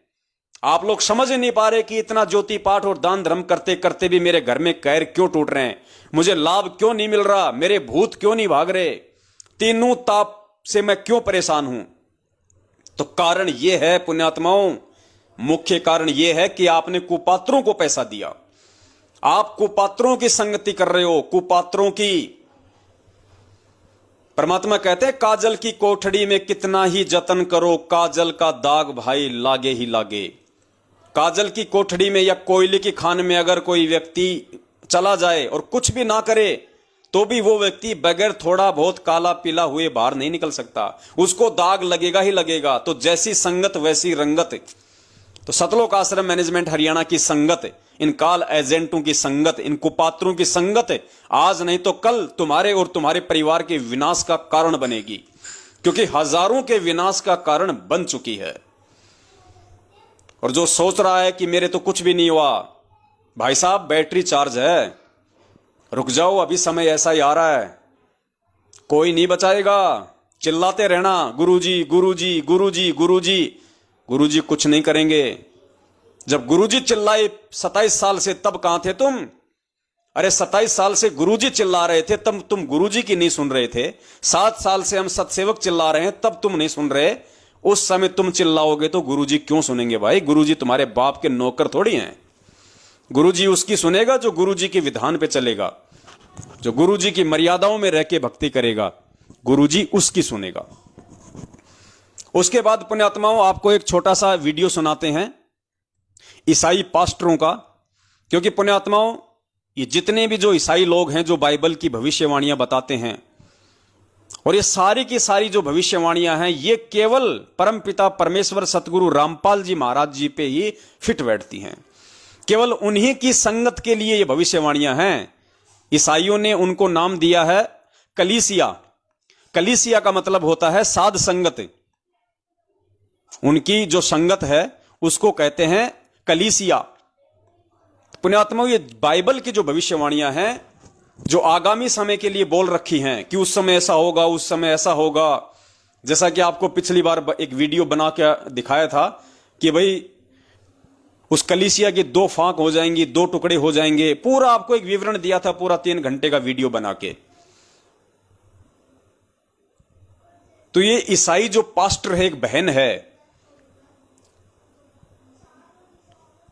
आप लोग समझ नहीं पा रहे कि इतना ज्योति पाठ और दान धर्म करते करते भी मेरे घर में कैर क्यों टूट रहे हैं, मुझे लाभ क्यों नहीं मिल रहा, मेरे भूत क्यों नहीं भाग रहे, तीनों ताप से मैं क्यों परेशान हूं? तो कारण यह है पुण्यात्माओं, मुख्य कारण यह है कि आपने कुपात्रों को पैसा दिया। आप कुपात्रों की संगति कर रहे हो, कुपात्रों की। परमात्मा कहते हैं, काजल की कोठड़ी में कितना ही जतन करो, काजल का दाग भाई लागे ही लागे। काजल की कोठड़ी में या कोयले की खान में अगर कोई व्यक्ति चला जाए और कुछ भी ना करे तो भी वो व्यक्ति बगैर थोड़ा बहुत काला पीला हुए बाहर नहीं निकल सकता, उसको दाग लगेगा ही लगेगा। तो जैसी संगत वैसी रंगत। तो सतलोक आश्रम मैनेजमेंट हरियाणा की संगत, इन काल एजेंटों की संगत, इन कुपात्रों की संगत आज नहीं तो कल तुम्हारे और तुम्हारे परिवार के विनाश का कारण बनेगी। क्योंकि हजारों के विनाश का कारण बन चुकी है। और जो सोच रहा है कि मेरे तो कुछ भी नहीं हुआ, भाई साहब बैटरी चार्ज है, रुक जाओ, अभी समय ऐसा ही आ रहा है, कोई नहीं बचाएगा। चिल्लाते रहना गुरुजी गुरुजी गुरुजी गुरुजी, गुरुजी कुछ नहीं करेंगे। जब गुरुजी चिल्लाए 27 साल से, तब कहां थे तुम? अरे 27 साल से गुरुजी चिल्ला रहे थे, तब तुम गुरुजी की नहीं सुन रहे थे। 7 साल से हम सतसेवक चिल्ला रहे हैं, तब तुम नहीं सुन रहे। उस समय तुम चिल्लाओगे तो गुरुजी क्यों सुनेंगे भाई? गुरुजी तुम्हारे बाप के नौकर थोड़ी हैं। गुरुजी उसकी सुनेगा जो गुरुजी के विधान पे चलेगा, जो गुरुजी की मर्यादाओं में रह के भक्ति करेगा, गुरुजी उसकी सुनेगा। उसके बाद पुण्यात्माओं, आपको एक छोटा सा वीडियो सुनाते हैं ईसाई पास्टरों का, क्योंकि पुण्यात्माओं ये जितने भी जो ईसाई लोग हैं जो बाइबल की भविष्यवाणियां बताते हैं, और ये सारी की सारी जो भविष्यवाणियां हैं, ये केवल परमपिता परमेश्वर सतगुरु रामपाल जी महाराज जी पे ही फिट बैठती हैं। केवल उन्हीं की संगत के लिए ये भविष्यवाणियां हैं। ईसाइयों ने उनको नाम दिया है कलीसिया। कलीसिया का मतलब होता है साध संगत। उनकी जो संगत है उसको कहते हैं कलीसिया। पुण्यात्माओं, ये बाइबल की जो भविष्यवाणियां हैं, जो आगामी समय के लिए बोल रखी हैं कि उस समय ऐसा होगा, उस समय ऐसा होगा। जैसा कि आपको पिछली बार एक वीडियो बना के दिखाया था कि भाई उस कलीसिया की 2 फांक हो जाएंगी, 2 टुकड़े हो जाएंगे। पूरा आपको एक विवरण दिया था, पूरा 3 घंटे का वीडियो बना के। तो ये ईसाई जो पास्टर है, एक बहन है,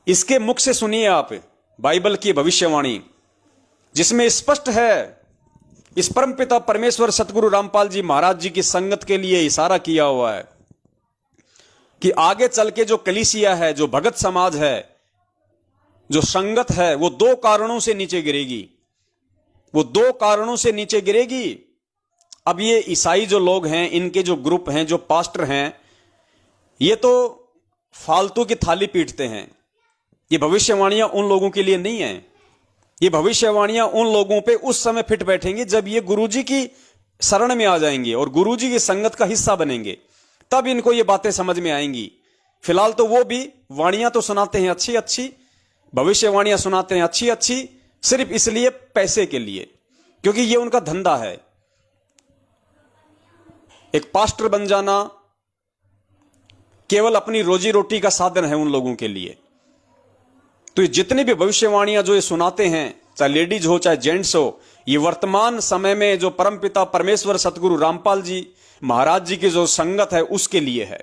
इसके मुख से सुनिए आप बाइबल की भविष्यवाणी, जिसमें स्पष्ट है इस परमपिता परमेश्वर सतगुरु रामपाल जी महाराज जी की संगत के लिए इशारा किया हुआ है कि आगे चल के जो कलीसिया है, जो भगत समाज है, जो संगत है, वो 2 कारणों से नीचे गिरेगी। वो 2 कारणों से नीचे गिरेगी। अब ये ईसाई जो लोग हैं, इनके जो ग्रुप हैं, जो पास्टर हैं, ये तो फालतू की थाली पीटते हैं। ये भविष्यवाणियां उन लोगों के लिए नहीं है। ये भविष्यवाणियां उन लोगों पे उस समय फिट बैठेंगी जब ये गुरुजी की शरण में आ जाएंगे और गुरुजी की संगत का हिस्सा बनेंगे, तब इनको ये बातें समझ में आएंगी। फिलहाल तो वो भी वाणियां तो सुनाते हैं अच्छी अच्छी, भविष्यवाणियां सुनाते हैं अच्छी अच्छी, सिर्फ इसलिए पैसे के लिए, क्योंकि ये उनका धंधा है। एक पास्टर बन जाना केवल अपनी रोजी रोटी का साधन है उन लोगों के लिए। तो ये जितनी भी भविष्यवाणियां जो ये सुनाते हैं, चाहे लेडीज हो चाहे जेंट्स हो, ये वर्तमान समय में जो परमपिता परमेश्वर सतगुरु रामपाल जी महाराज जी की जो संगत है उसके लिए है।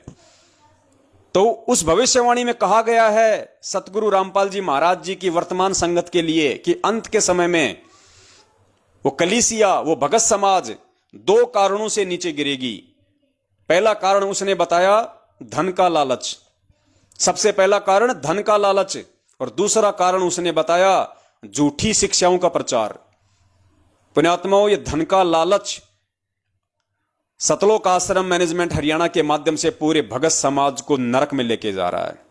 तो उस भविष्यवाणी में कहा गया है सतगुरु रामपाल जी महाराज जी की वर्तमान संगत के लिए कि अंत के समय में वो कलीसिया, वो भगत समाज 2 कारणों से नीचे गिरेगी। पहला कारण उसने बताया धन का लालच। सबसे पहला कारण धन का लालच, और दूसरा कारण उसने बताया झूठी शिक्षाओं का प्रचार। पुण्यात्माओं, ये धन का लालच सतलोक आश्रम मैनेजमेंट हरियाणा के माध्यम से पूरे भगत समाज को नरक में लेके जा रहा है।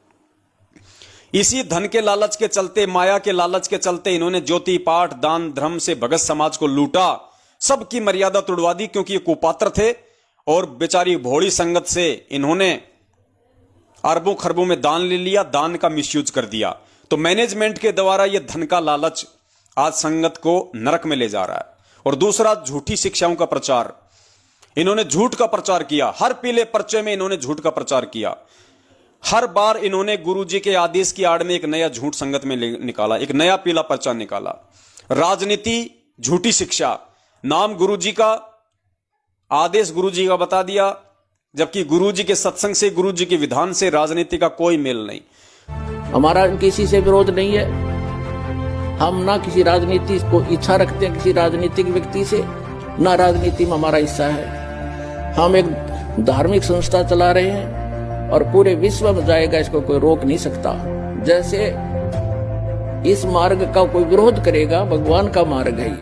इसी धन के लालच के चलते, माया के लालच के चलते इन्होंने ज्योति पाठ दान धर्म से भगत समाज को लूटा, सबकी मर्यादा तोड़वा दी, क्योंकि ये कुपात्र थे और बेचारी भोड़ी संगत से इन्होंने अरबों खरबों में दान ले लिया, दान का मिसयूज कर दिया। तो मैनेजमेंट के द्वारा यह धन का लालच आज संगत को नरक में ले जा रहा है। और दूसरा झूठी शिक्षाओं का प्रचार। इन्होंने झूठ का प्रचार किया, हर पीले पर्चे में इन्होंने झूठ का प्रचार किया। हर बार इन्होंने गुरुजी के आदेश की आड़ में एक नया झूठ संगत में निकाला, एक नया पीला पर्चा निकाला। राजनीति, झूठी शिक्षा, नाम गुरुजी का, आदेश गुरुजी का बता दिया, जबकि गुरुजी के सत्संग से, गुरुजी के विधान से राजनीति का कोई मेल नहीं। हमारा किसी से विरोध नहीं है। हम ना किसी राजनीति को इच्छा रखते हैं किसी राजनीतिक व्यक्ति से, ना राजनीति में हमारा हिस्सा है। हम एक धार्मिक संस्था चला रहे हैं और पूरे विश्व में जाएगा, इसको कोई रोक नहीं सकता। जैसे इस मार्ग का कोई विरोध करेगा, भगवान का मार्ग है।